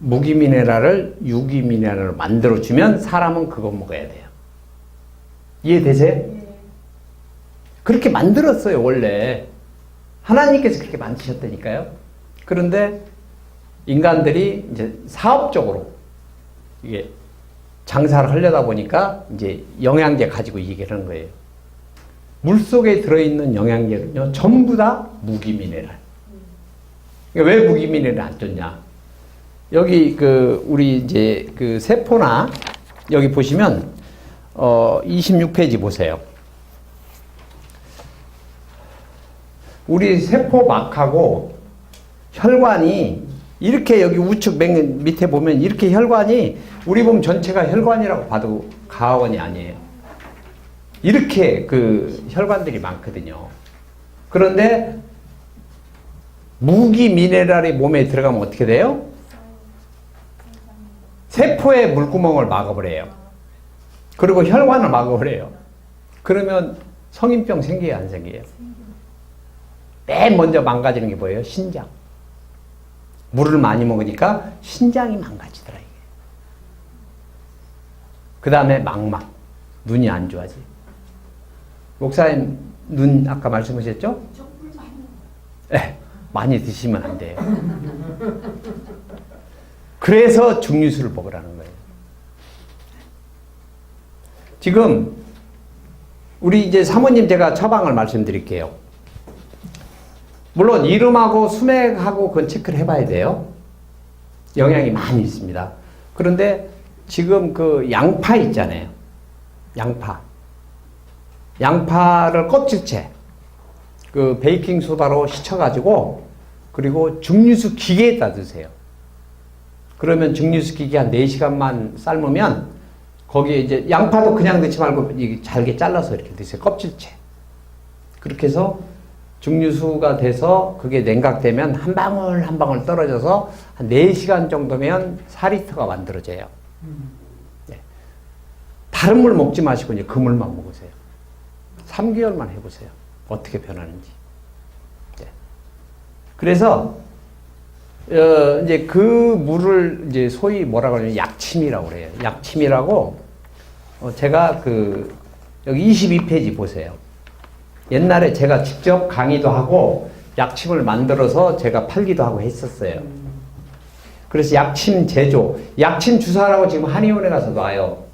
무기미네랄을 유기미네랄로 만들어주면 사람은 그거 먹어야 돼요. 이해되세요? 그렇게 만들었어요, 원래. 하나님께서 그렇게 만드셨다니까요. 그런데 인간들이 이제 사업적으로 이게 장사를 하려다 보니까 이제 영양제 가지고 얘기를 하는 거예요. 물 속에 들어있는 영양제는요, 전부 다 무기미네랄. 그러니까 왜 무기미네랄 안 줬냐? 여기 우리 이제 세포나 여기 보시면 26페이지 보세요. 우리 세포막하고 혈관이 이렇게 여기 우측 밑에 보면 이렇게 혈관이 우리 몸 전체가 혈관이라고 봐도 과언이 아니에요. 이렇게 혈관들이 많거든요. 그런데 무기 미네랄이 몸에 들어가면 어떻게 돼요? 세포의 물구멍을 막아버려요. 그리고 혈관을 막아버려요. 그러면 성인병 생겨요, 안 생겨요? 맨 먼저 망가지는 게 뭐예요? 신장. 물을 많이 먹으니까 신장이 망가지더라, 이게. 그 다음에 망막. 눈이 안 좋아지. 목사님, 눈 아까 말씀하셨죠? 네, 많이 드시면 안 돼요. 그래서 증류수를 먹으라는 거예요. 지금 우리 이제 사모님 제가 처방을 말씀드릴게요. 물론 이름하고 수맥하고 그건 체크를 해봐야 돼요. 영양이 많이 있습니다. 그런데 지금 양파 있잖아요. 양파를 껍질째 베이킹 소다로 씻어가지고 그리고 증류수 기계에다 드세요. 그러면 증류수 기계 한 4시간만 삶으면 거기에 이제 양파도 그냥 넣지 말고 잘게 잘라서 이렇게 드세요. 껍질째. 그렇게 해서 증류수가 돼서 그게 냉각되면 한 방울 한 방울 떨어져서 한 4시간 정도면 4리터가 만들어져요. 네. 다른 물 먹지 마시고 이제 그 물만 먹으세요. 3개월만 해보세요. 어떻게 변하는지. 네. 그래서 이제 그 물을 이제 소위 뭐라고 하냐면 약침이라고 그래요. 약침이라고 제가 여기 22페이지 보세요. 옛날에 제가 직접 강의도 하고 약침을 만들어서 제가 팔기도 하고 했었어요. 그래서 약침 제조, 약침 주사라고 지금 한의원에 가서 놔요.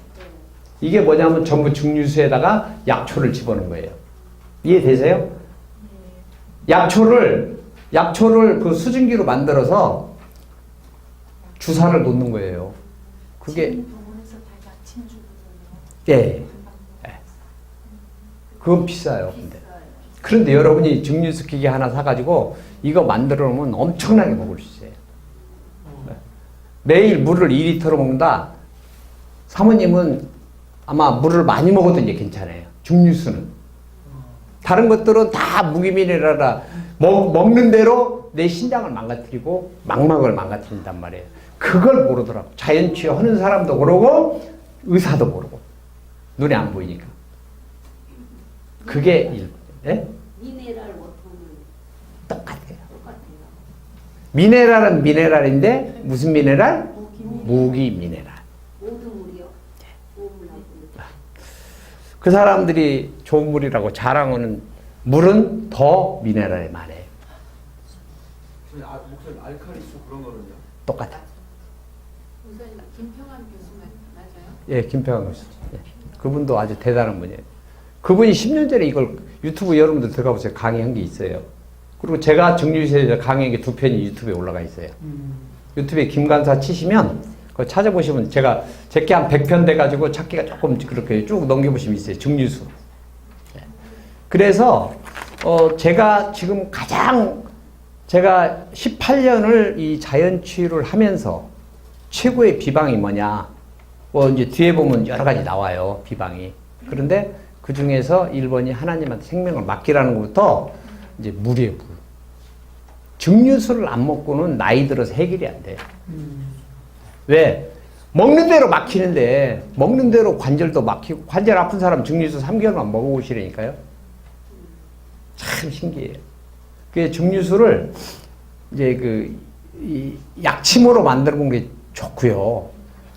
이게 뭐냐면 전부 증류수에다가 약초를 집어넣은 거예요. 이해되세요? 약초를 그 수증기로 만들어서 주사를 놓는 거예요. 그게 예. 그건 비싸요. 그런데 여러분이 증류수 기계 하나 사가지고 이거 만들어 놓으면 엄청나게 먹을 수 있어요. 매일 물을 2리터로 먹는다. 사모님은 아마 물을 많이 먹어도 이제 괜찮아요. 증류수는. 다른 것들은 다 무기미네랄이라 먹는 대로 내 신장을 망가뜨리고 망막을 망가뜨린단 말이에요. 그걸 모르더라고. 자연치유 하는 사람도 모르고 의사도 모르고. 눈에 안 보이니까. 그게 일본. 예? 미네랄 워터는 똑같아요. 미네랄은 미네랄인데 무슨 미네랄? 무기 미네랄. 모든 물이요? 그 사람들이 좋은 물이라고 자랑하는 물은 더 미네랄이 많아요. 목사님 알칼리수 그런 거는요? 똑같아. 목사님 김평환 교수 맞아요? 예, 김평환 교수. 예. 그분도 아주 대단한 분이에요. 그분이 10년 전에 이걸 유튜브 여러분들 들어가 보세요. 강의한 게 있어요. 그리고 제가 증류수에 강의한 게 2편이 유튜브에 올라가 있어요. 유튜브에 김간사 치시면 그거 찾아보시면 제가 제게 한 100편 돼가지고 찾기가 조금 그렇게 쭉 넘겨보시면 있어요. 증류수. 예. 그래서 제가 지금 제가 18년을 이 자연치유를 하면서 최고의 비방이 뭐냐. 이제 뒤에 보면 여러 가지 나와요. 비방이. 그런데 그 중에서 1번이 하나님한테 생명을 맡기라는 것부터 이제 물이에요, 물. 증류수를 안 먹고는 나이 들어서 해결이 안 돼요. 왜? 먹는 대로 막히는데, 먹는 대로 관절도 막히고, 관절 아픈 사람 증류수 3개월만 먹어보시라니까요. 참 신기해요. 그 증류수를 이제 이 약침으로 만들어 본 게 좋고요.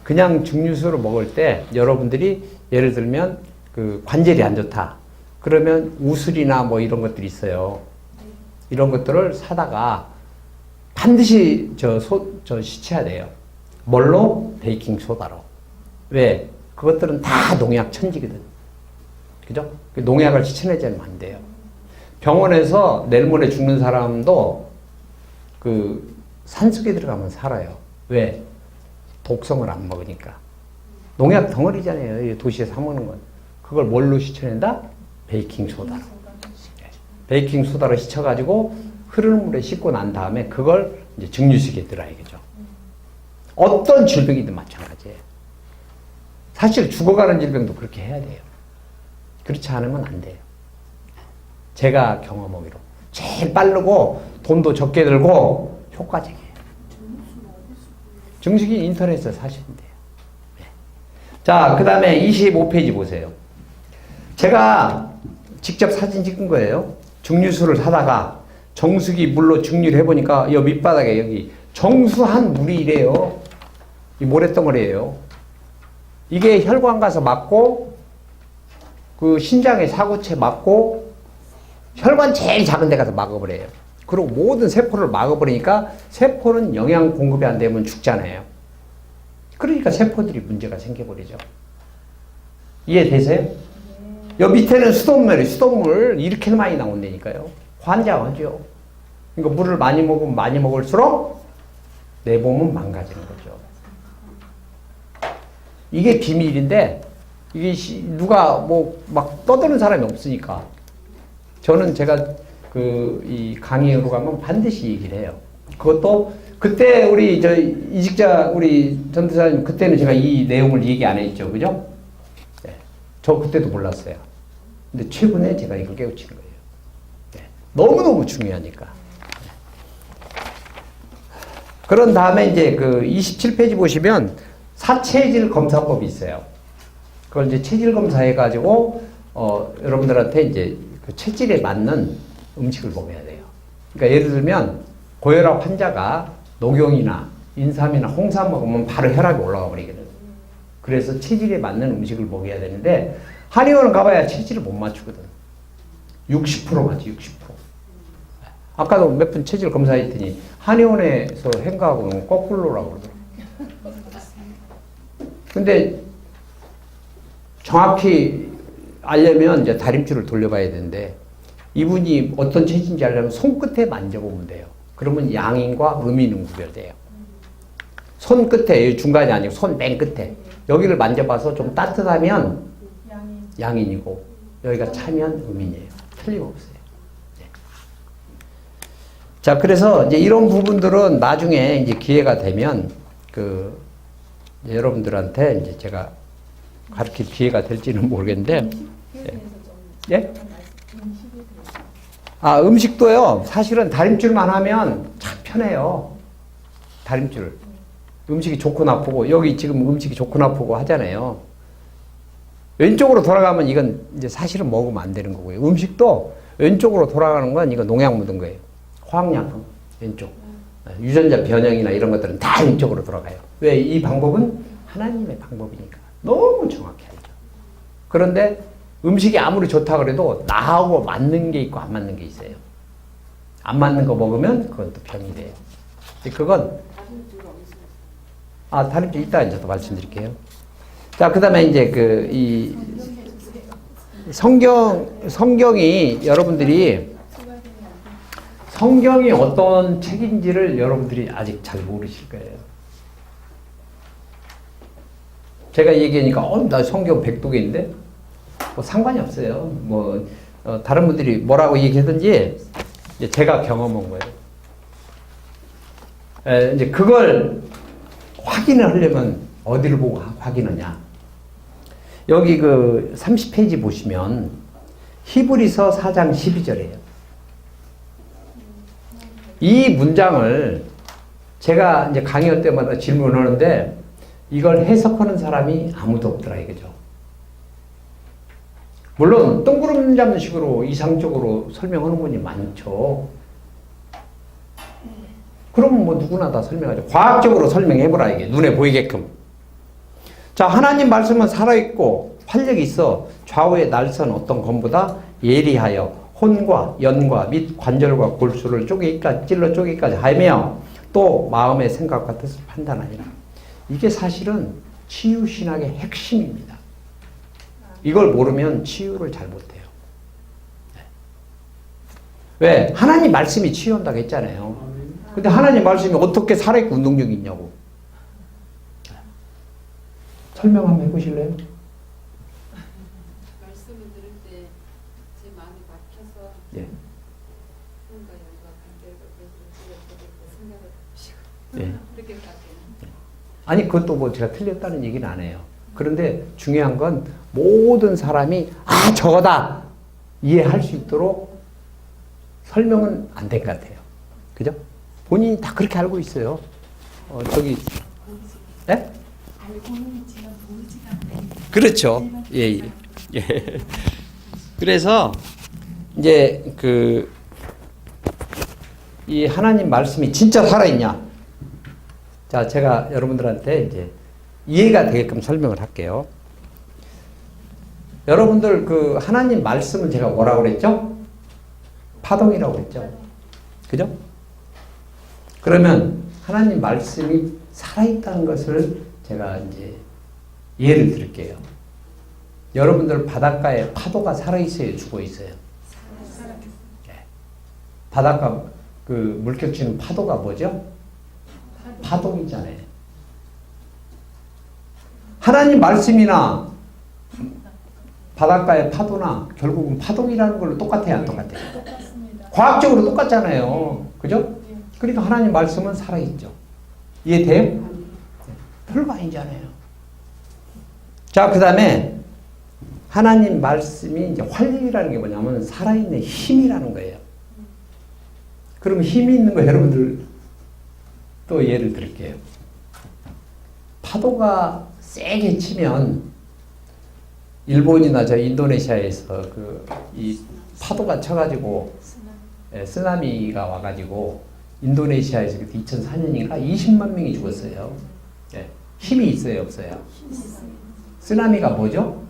그냥 증류수를 먹을 때 여러분들이 예를 들면 그 관절이 안 좋다. 그러면 우슬이나 뭐 이런 것들이 있어요. 이런 것들을 사다가 반드시 시쳐야 돼요. 뭘로? 베이킹 소다로. 왜? 그것들은 다 농약 천지거든. 그죠? 농약을 시쳐내지 않으면 안 돼요. 병원에서 내일 모레 죽는 사람도 그 산속에 들어가면 살아요. 왜? 독성을 안 먹으니까. 농약 덩어리잖아요. 도시에 사 먹는 건. 그걸 뭘로 시쳐낸다? 베이킹 소다로. 베이킹 소다로 시쳐가지고 흐르는 물에 씻고 난 다음에 그걸 이제 증류식에 들어야겠죠. 어떤 질병이든 마찬가지예요. 사실 죽어가는 질병도 그렇게 해야 돼요. 그렇지 않으면 안 돼요. 제가 경험하기로 제일 빠르고 돈도 적게 들고 효과적이에요. 증식이 인터넷에서 사시면 돼요. 네. 자, 그 다음에 25페이지 보세요. 제가 직접 사진 찍은 거예요. 증류수를 사다가 정수기 물로 증류를 해보니까 이 밑바닥에 여기 정수한 물이 이래요. 이 모래덩어리예요. 이게 혈관 가서 맞고 그 신장에 사구체 맞고 혈관 제일 작은 데 가서 막아버려요. 그리고 모든 세포를 막아버리니까 세포는 영양 공급이 안 되면 죽잖아요. 그러니까 세포들이 문제가 생겨버리죠. 이해되세요? 여기 밑에는 수돗물이 수돗물 이렇게 많이 나온다니까요. 환장하죠. 그러니까 물을 많이 먹으면 많이 먹을수록 내 몸은 망가지는 거죠. 이게 비밀인데 이게 누가 뭐 막 떠드는 사람이 없으니까 저는 제가 이 강의로 가면 반드시 얘기를 해요. 그것도 그때 우리 이직자 우리 전도사님 그때는 제가 이 내용을 얘기 안 했죠, 그죠? 네. 저 그때도 몰랐어요. 근데 최근에 제가 이걸 깨우치는 거예요. 네. 너무너무 중요하니까. 네. 그런 다음에 이제 그 27페이지 보시면 사체질 검사법이 있어요. 그걸 이제 체질 검사해가지고 여러분들한테 이제 그 체질에 맞는 음식을 먹어야 돼요. 그러니까 예를 들면 고혈압 환자가 녹용이나 인삼이나 홍삼 먹으면 바로 혈압이 올라가 버리거든. 그래서 체질에 맞는 음식을 먹어야 되는데 한의원을 가봐야 체질을 못 맞추거든. 60% 맞지, 60%. 아까도 몇 분 체질 검사했더니 한의원에서 행가하고는 거꾸로라고 그러더라고. 근데 정확히 알려면 이제 다림줄을 돌려봐야 되는데 이분이 어떤 체질인지 알려면 손끝에 만져보면 돼요. 그러면 양인과 음인은 구별돼요. 손끝에, 중간이 아니고 손 맨 끝에 여기를 만져봐서 좀 따뜻하면 양인이고 여기가 차면 음인이에요. 틀림없어요. 네. 자, 그래서 이제 이런 부분들은 나중에 이제 기회가 되면 이제 여러분들한테 이제 제가 가르칠 기회가 될지는 모르겠는데, 예? 아, 음식도요, 사실은 다림줄만 하면 참 편해요. 다림줄. 음식이 좋고 나쁘고, 여기 지금 음식이 좋고 나쁘고 하잖아요. 왼쪽으로 돌아가면 이건 이제 사실은 먹으면 안 되는 거고요. 음식도 왼쪽으로 돌아가는 건 이거 농약 묻은 거예요. 화학약품, 왼쪽. 유전자 변형이나 이런 것들은 다 왼쪽으로 돌아가요. 왜? 이 방법은 하나님의 방법이니까. 너무 정확히 알죠. 그런데 음식이 아무리 좋다 그래도 나하고 맞는 게 있고 안 맞는 게 있어요. 안 맞는 거 먹으면 그건 또 병이 돼요. 그건 다림줄 이따 이제 또 말씀드릴게요. 자, 그 다음에 이제 이 성경이 여러분들이 성경이 어떤 책인지를 여러분들이 아직 잘 모르실 거예요. 제가 얘기하니까 나 성경 100독인데 뭐 상관이 없어요. 다른 분들이 뭐라고 얘기하든지 이제 제가 경험한 거예요. 이제 그걸 확인을 하려면 어디를 보고 확인하냐? 여기 30페이지 보시면 히브리서 4장 12절이에요. 이 문장을 제가 이제 강의할 때마다 질문하는데 이걸 해석하는 사람이 아무도 없더라 이거죠. 물론 뜬구름 잡는 식으로 이상적으로 설명하는 분이 많죠. 그러면 뭐 누구나 다 설명하죠. 과학적으로 설명해보라 이게 눈에 보이게끔. 자, 하나님 말씀은 살아있고 활력이 있어 좌우의 날선 어떤 검보다 예리하여 혼과 연과 및 관절과 골수를 쪼개기까지 찔러 쪼개기까지 하며 또 마음의 생각과 뜻을 판단하니라. 이게 사실은 치유신학의 핵심입니다. 이걸 모르면 치유를 잘 못해요. 왜? 하나님 말씀이 치유한다고 했잖아요. 근데 하나님 말씀이 어떻게 살아있고 운동력이 있냐고. 설명 한번 해보실래요? 말씀을 들을 때 제 마음이 막혀서 예. 뭔가 연과 관계가 그래서 생각을 하시고 예. 그렇게 가요. 아니 그것도 뭐 제가 틀렸다는 얘기는 안 해요. 그런데 중요한 건 모든 사람이 아 저거다 이해할 수 있도록 설명은 안 된 것 같아요. 그죠? 본인이 다 그렇게 알고 있어요. 저기 예? 알고는 있지만 보이지가 않아요. 그렇죠. 예, 예. 예. 그래서 이제 이 하나님 말씀이 진짜 살아있냐? 자, 제가 여러분들한테 이제 이해가 되게끔 설명을 할게요. 여러분들 그 하나님 말씀을 제가 뭐라고 그랬죠? 파동이라고 그랬죠. 그죠? 그러면 하나님 말씀이 살아있다는 것을 제가 이제 예를 들게요. 여러분들 바닷가에 파도가 살아있어요? 죽어있어요? 네. 바닷가 그 물결 치는 파도가 뭐죠? 파동이잖아요. 하나님 말씀이나 바닷가의 파도나 결국은 파동이라는 걸로 똑같아요? 안 똑같아요? 똑같습니다. 과학적으로 똑같잖아요. 그죠? 그러니까 하나님 말씀은 살아있죠. 이해돼요? 별거 아니잖아요. 자, 그 다음에 하나님 말씀이 이제 활력이라는 게 뭐냐면 살아있는 힘이라는 거예요. 그럼 힘이 있는 거 여러분들 또 예를 들게요. 파도가 세게 치면 일본이나 저 인도네시아에서 이 파도가 쳐가지고 쓰나미가 와가지고 인도네시아에서 2004년인가 20만 명이 죽었어요. 예. 힘이 있어요, 없어요? 쓰나미가 뭐죠?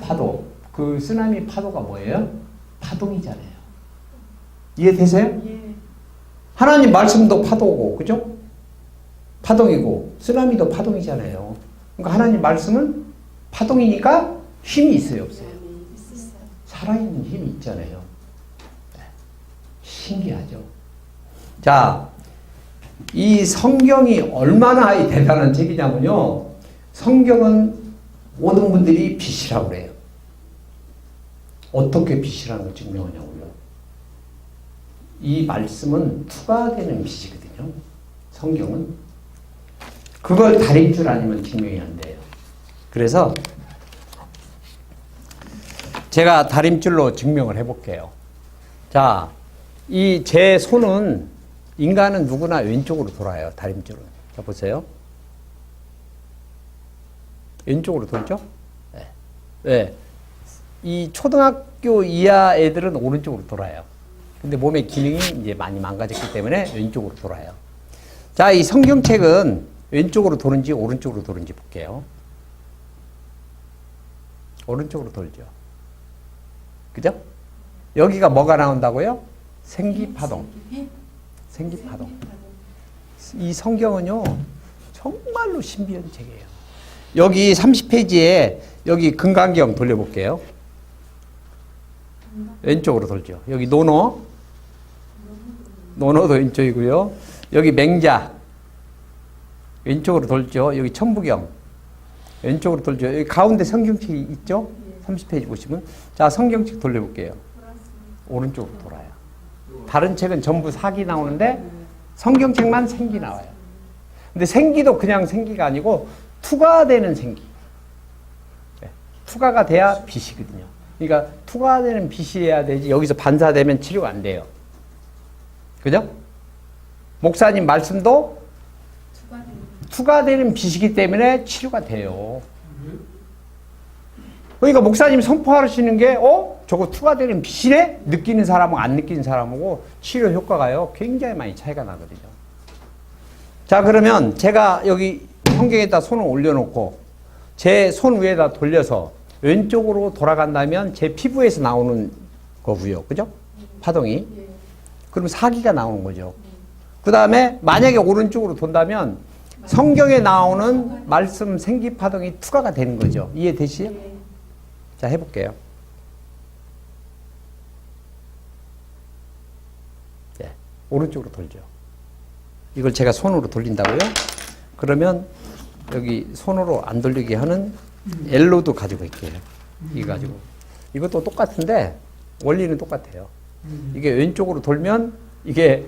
파도. 그 쓰나미 파도가 뭐예요? 파동이잖아요. 이해되세요? 예. 하나님 말씀도 파도고, 그죠? 파동이고, 쓰나미도 파동이잖아요. 그러니까 하나님 말씀은 파동이니까 힘이 있어요, 없어요? 있었어요. 살아있는 힘이 있잖아요. 신기하죠? 자, 이 성경이 얼마나 대단한 책이냐면요. 성경은 모든 분들이 빛이라고 그래요. 어떻게 빛이라는 걸 증명하냐고요. 이 말씀은 투과되는 빛이거든요. 성경은. 그걸 다림줄 아니면 증명이 안 돼요. 그래서 제가 다림줄로 증명을 해볼게요. 자, 이 제 손은 인간은 누구나 왼쪽으로 돌아요. 다림줄은. 자, 보세요. 왼쪽으로 돌죠? 네. 왜? 이 초등학교 이하 애들은 오른쪽으로 돌아요. 근데 몸의 기능이 이제 많이 망가졌기 때문에 왼쪽으로 돌아요. 자, 이 성경책은 왼쪽으로 도는지 오른쪽으로 도는지 볼게요. 오른쪽으로 돌죠. 그죠? 여기가 뭐가 나온다고요? 생기파동. 생기파동. 이 성경은요, 정말로 신비한 책이에요. 여기 30페이지에 여기 금강경 돌려볼게요. 왼쪽으로 돌죠. 여기 노노. 노노도 왼쪽이고요. 여기 맹자. 왼쪽으로 돌죠. 여기 천부경. 왼쪽으로 돌죠. 여기 가운데 성경책이 있죠? 30페이지 보시면. 자, 성경책 돌려볼게요. 오른쪽으로 돌아요. 다른 책은 전부 사기 나오는데 성경책만 생기 나와요. 근데 생기도 그냥 생기가 아니고 투과되는 생기. 네. 투과가 돼야 빛이거든요. 그러니까 투과되는 빛이어야 되지 여기서 반사되면 치료가 안 돼요. 그죠? 목사님 말씀도 투과되는 빛이기 때문에 치료가 돼요. 그러니까 목사님이 선포하시는 게 저거 투과되는 빛이네? 느끼는 사람하고 안 느끼는 사람하고 치료 효과가요 굉장히 많이 차이가 나거든요. 자, 그러면 제가 여기 성경에다 손을 올려놓고 제 손 위에다 돌려서 왼쪽으로 돌아간다면 제 피부에서 나오는 거고요. 그죠? 파동이. 그럼 사기가 나오는 거죠. 그 다음에 만약에 오른쪽으로 돈다면 성경에 나오는 말씀 생기파동이 투과가 되는 거죠. 이해되시죠? 자, 해볼게요. 네, 오른쪽으로 돌죠. 이걸 제가 손으로 돌린다고요? 그러면 여기 손으로 안 돌리게 하는 엘로도 가지고 있게요. 이거 가지고. 이것도 똑같은데 원리는 똑같아요. 이게 왼쪽으로 돌면 이게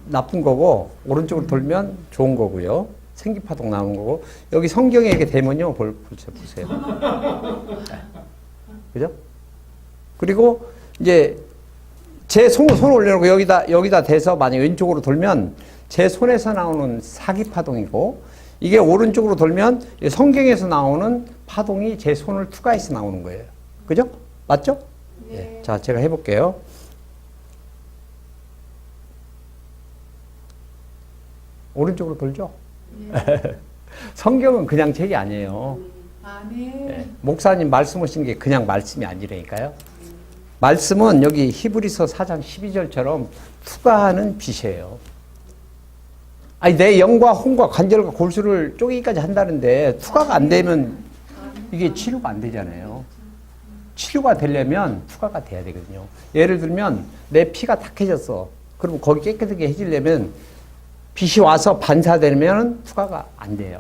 나쁜 거고 오른쪽으로 돌면 좋은 거고요. 생기파동 나오는 거고 여기 성경에 이렇게 되면요. 보세요. 네. 그죠? 그리고 이제 제 손을 올려놓고 여기다 대서 만약 왼쪽으로 돌면 제 손에서 나오는 사기 파동이고 이게 오른쪽으로 돌면 성경에서 나오는 파동이 제 손을 투과해서 나오는 거예요. 그죠? 맞죠? 네. 자, 제가 해볼게요. 오른쪽으로 돌죠? 네. 성경은 그냥 책이 아니에요. 네. 목사님 말씀하신 게 그냥 말씀이 아니라니까요. 말씀은 여기 히브리서 4장 12절처럼 투과하는 빛이에요. 아니, 내 영과 혼과 관절과 골수를 쪼개기까지 한다는데 투과가 안 되면 이게 치료가 안 되잖아요. 치료가 되려면 투과가 돼야 되거든요. 예를 들면 내 피가 탁해졌어. 그럼 거기 깨끗하게 해지려면 빛이 와서 반사되면 투과가 안 돼요.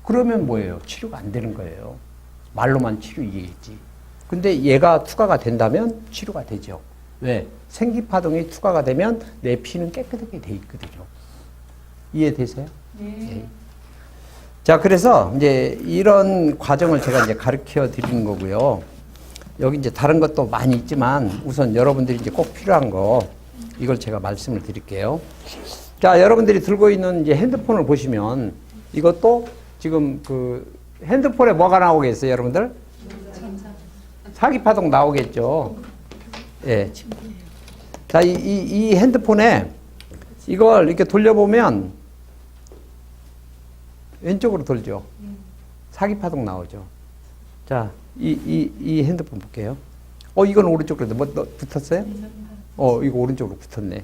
그러면 뭐예요? 치료가 안 되는 거예요. 말로만 치료 이기겠지. 근데 얘가 투과가 된다면 치료가 되죠. 왜? 생기파동이 투과가 되면 내 피는 깨끗하게 돼 있거든요. 이해되세요? 네. 자, 그래서 이제 이런 과정을 제가 이제 가르쳐 드리는 거고요. 여기 이제 다른 것도 많이 있지만 우선 여러분들이 이제 꼭 필요한 거 이걸 제가 말씀을 드릴게요. 자, 여러분들이 들고 있는 이제 핸드폰을 보시면 이것도 지금 그 핸드폰에 뭐가 나오겠어요, 여러분들? 사기파동 나오겠죠. 예. 자, 이 핸드폰에 이걸 이렇게 돌려보면 왼쪽으로 돌죠. 사기파동 나오죠. 자, 이 핸드폰 볼게요. 이건 오른쪽으로 붙었어요? 이거 오른쪽으로 붙었네.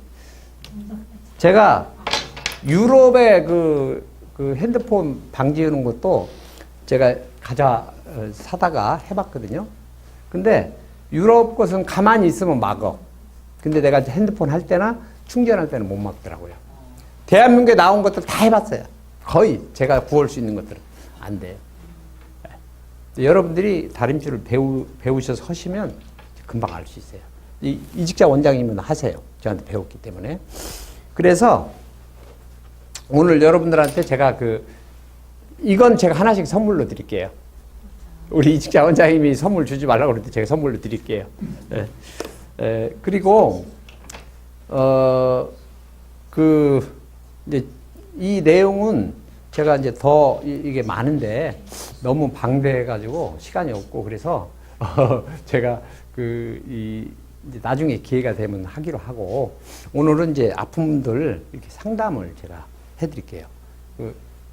제가 유럽의 그 핸드폰 방지하는 것도 제가 사다가 해봤거든요. 근데 유럽 것은 가만히 있으면 막어. 근데 내가 핸드폰 할 때나 충전할 때는 못 막더라고요. 대한민국에 나온 것들 다 해봤어요. 거의 제가 구할 수 있는 것들은 안 돼요. 여러분들이 다림질을 배우셔서 하시면 금방 알 수 있어요. 이직자 원장님은 하세요. 저한테 배웠기 때문에. 그래서 오늘 여러분들한테 제가 이건 제가 하나씩 선물로 드릴게요. 우리 이직자 원장님이 선물 주지 말라고 그랬는데 제가 선물로 드릴게요. 그리고 이제 이 내용은 제가 이제 더 이게 많은데 너무 방대해가지고 시간이 없고 그래서 제가 이제 나중에 기회가 되면 하기로 하고 오늘은 이제 아픈 분들 이렇게 상담을 제가 해드릴게요.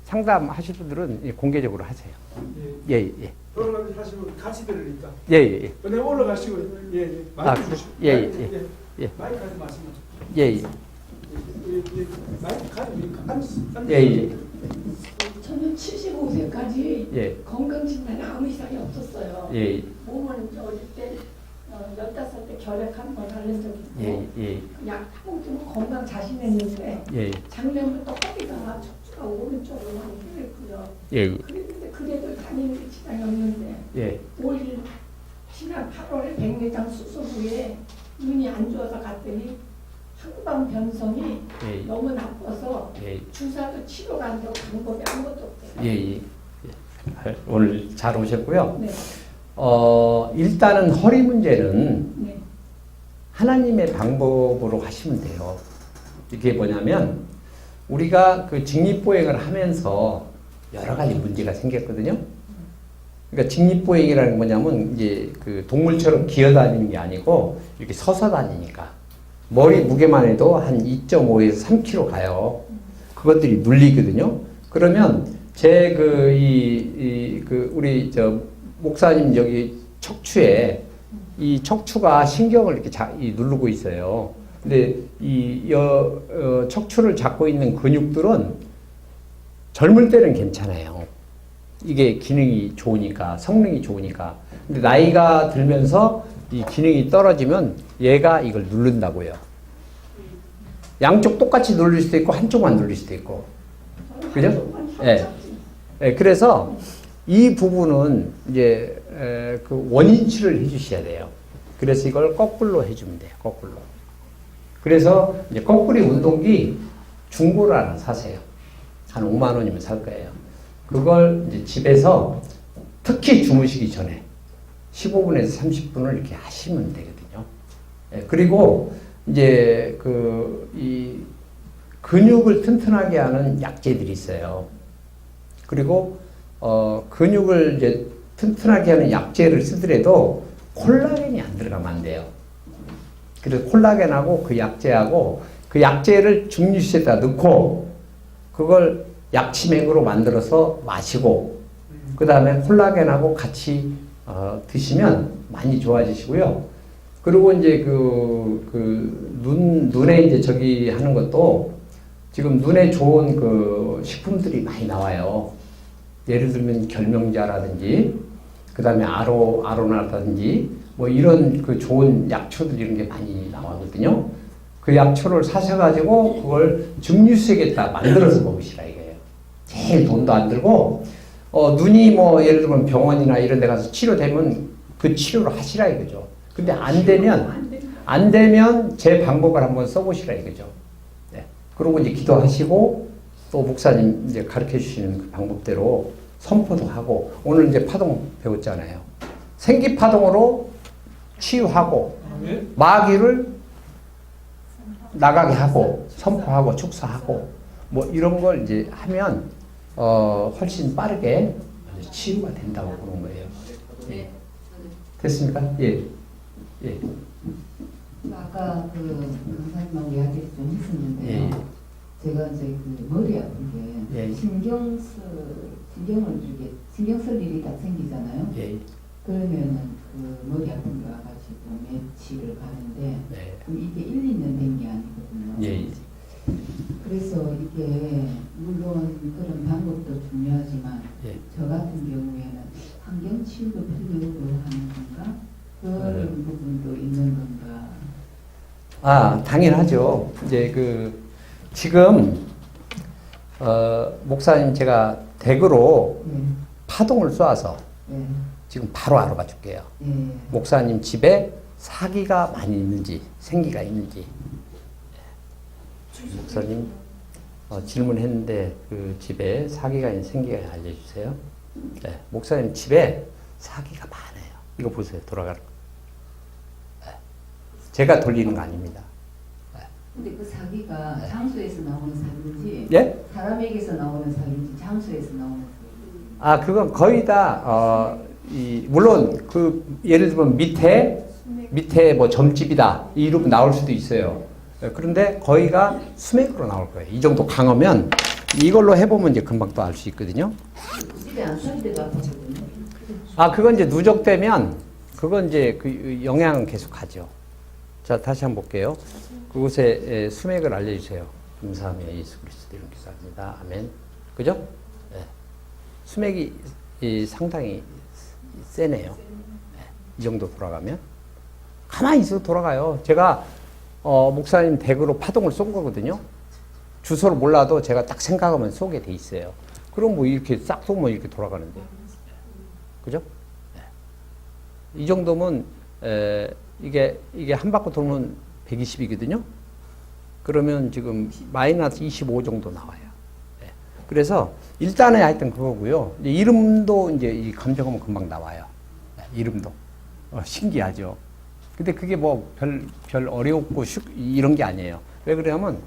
상담하실 분들은 공개적으로 하세요. 예. 올라가시면 같이 들으니까. 예. 네, 올라가시고 마이크 주시고. 마이크까지 말씀하시죠. 예. 마이크 가지고 앉으세요. 예. 저는 75세까지 예. 건강진단에 아무 이상이 없었어요. 예. 몸은 어릴 때 15때 결핵 한 번 앓는 적이 있고 예. 약 타먹으면 건강 자신했는데 예. 작년부터 허리가 척추가 오른쪽으로 많이 휘었고요. 예. 그랬는데 그래도 다니는 게 지장이 없는데 예. 올 지난 8월에 백내장 수술 후에 눈이 안 좋아서 갔더니 항방 변성이 예. 너무 나빠서 예. 주사도 치료가 안 되고 방법이 아무것도 없대요. 예. 오늘 잘 오셨고요. 네. 일단은 허리 문제는 네. 하나님의 방법으로 하시면 돼요. 이게 뭐냐면 우리가 그 직립보행을 하면서 여러 가지 문제가 생겼거든요. 그러니까 직립보행이라는 게 뭐냐면 이제 그 동물처럼 기어다니는 게 아니고 이렇게 서서 다니니까 머리 무게만 해도 한 2.5에서 3kg 가요. 그것들이 눌리거든요. 그러면 제 우리 저 목사님 여기 척추에 이 척추가 신경을 이렇게 누르고 있어요. 근데 척추를 잡고 있는 근육들은 젊을 때는 괜찮아요. 이게 기능이 좋으니까, 성능이 좋으니까. 근데 나이가 들면서 이 기능이 떨어지면 얘가 이걸 누른다고요. 양쪽 똑같이 누를 수도 있고, 한쪽만 누를 수도 있고. 그죠? 예. 예, 그래서 이 부분은 이제 그 원인치를 해주셔야 돼요. 그래서 이걸 거꾸로 해주면 돼요. 거꾸로. 그래서 이제 거꾸리 운동기 중고를 하나 사세요. 한 5만 원이면 살 거예요. 그걸 이제 집에서 특히 주무시기 전에 15분에서 30분을 이렇게 하시면 되거든요. 예, 그리고 이제 이 근육을 튼튼하게 하는 약재들이 있어요. 그리고 근육을 이제 튼튼하게 하는 약재를 쓰더라도 콜라겐이 안 들어가면 안 돼요. 그래서 콜라겐하고 그 약재하고 그 약재를 증류수에다 넣고 그걸 약치맥으로 만들어서 마시고 그 다음에 콜라겐하고 같이 드시면 많이 좋아지시고요. 그리고 이제 눈에 이제 저기 하는 것도 지금 눈에 좋은 그 식품들이 많이 나와요. 예를 들면 결명자라든지 그 다음에 아로나라든지 뭐 이런 그 좋은 약초들 이런 게 많이 나오거든요. 그 약초를 사셔가지고 그걸 증류수에다 만들어서 먹으시라 이거예요. 제일 돈도 안 들고 눈이 뭐 예를 들면 병원이나 이런 데 가서 치료되면 그 치료를 하시라 이거죠. 근데 안 되면 제 방법을 한번 써보시라 이거죠. 네. 그리고 이제 기도하시고 또 목사님 이제 가르쳐 주시는 그 방법대로 선포도 하고 오늘 이제 파동 배웠잖아요. 생기 파동으로 치유하고 마귀를 나가게 하고 선포하고 축사하고 뭐 이런 걸 이제 하면 훨씬 빠르게 치유가 된다고 그런 거예요. 예. 됐습니까? 예. 예. 아까 그 강사님하고 이야기를 좀 했었는데요. 예. 제가 이제 그 머리 아픈 게 예. 신경을 이렇게 신경쓸 일이 딱 생기잖아요. 예. 그러면은 그 머리 아픈 게 와가지고 며칠을 가는데 네. 이게 1, 2년 된 게 아니거든요. 예. 그래서 이게 물론 그런 방법도 중요하지만 예. 저 같은 경우에는 환경 치유도 필요로 하는 건가? 그런 부분도 있는 건가? 아, 당연하죠. 이제 지금 목사님 제가 댁으로 네. 파동을 쏘아서 네. 지금 바로 알아봐 줄게요. 네. 목사님 집에 사기가 많이 있는지 생기가 있는지. 목사님 질문했는데 그 집에 사기가 있는 생기가 알려주세요. 네, 목사님 집에 사기가 많아요. 이거 보세요. 돌아가는 거. 네. 제가 돌리는 거 아닙니다. 근데 그 사기가 네. 장소에서 나오는 사기인지 예? 사람에게서 나오는 사기인지 장소에서 나오는 사기인지 아, 그건 거의 다 물론 예를 들면 밑에 뭐 점집이다 이름 나올 수도 있어요. 그런데 거의가 수맥으로 나올 거예요. 이 정도 강하면 이걸로 해보면 이제 금방 또 알 수 있거든요. 집에 안 살 때도 아팠거든요. 아, 그건 이제 누적되면 그건 이제 그 영향은 계속 가죠. 자, 다시 한번 볼게요. 그곳에 수맥을 알려주세요. 감사하며 예수 그리스도 이름 기도합니다. 아멘. 그죠? 네. 수맥이 상당히 세네요. 네. 이 정도 돌아가면 가만히 있어도 돌아가요. 제가 목사님 댁으로 파동을 쏜 거거든요. 주소를 몰라도 제가 딱 생각하면 쏘게 돼 있어요. 그럼 뭐 이렇게 싹 쏘면 이렇게 돌아가는데. 그죠? 네. 이 정도면 이게 한 바퀴 돌면 120이거든요. 그러면 지금 마이너스 25 정도 나와요. 네. 그래서 일단은 하여튼 그거고요. 이제 이름도 이제 이 검색하면 금방 나와요. 네. 이름도 신기하죠. 근데 그게 뭐 별 어렵고 이런 게 아니에요. 왜 그러냐면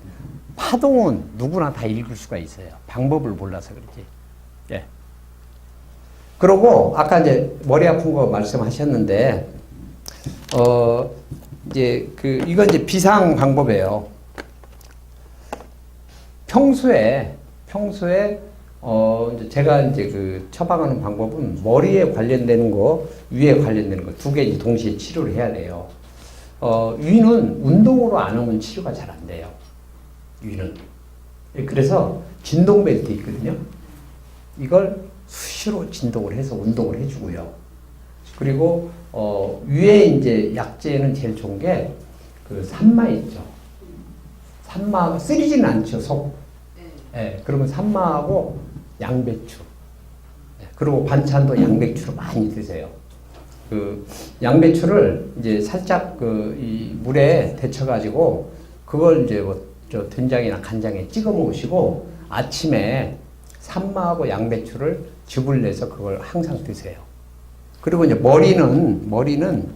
파동은 누구나 다 읽을 수가 있어요. 방법을 몰라서 그렇지. 예. 그러고 아까 이제 머리 아픈 거 말씀하셨는데 이제 이건 이제 비상 방법이에요. 평소에 이제 제가 이제 처방하는 방법은 머리에 관련되는 거, 위에 관련되는 거 두 개 이제 동시에 치료를 해야 돼요. 위는 운동으로 안 하면 치료가 잘 안 돼요. 위는. 그래서 진동 벨트 있거든요. 이걸 수시로 진동을 해서 운동을 해주고요. 그리고 위에 이제 약재는 제일 좋은 게 산마 있죠. 산마 쓰리지는 않죠, 속. 예, 그러면 산마하고 양배추. 예, 그리고 반찬도 양배추로 많이 드세요. 양배추를 이제 살짝 이 물에 데쳐가지고 그걸 이제 저 된장이나 간장에 찍어 먹으시고 아침에 산마하고 양배추를 즙을 내서 그걸 항상 드세요. 그리고 이제 머리는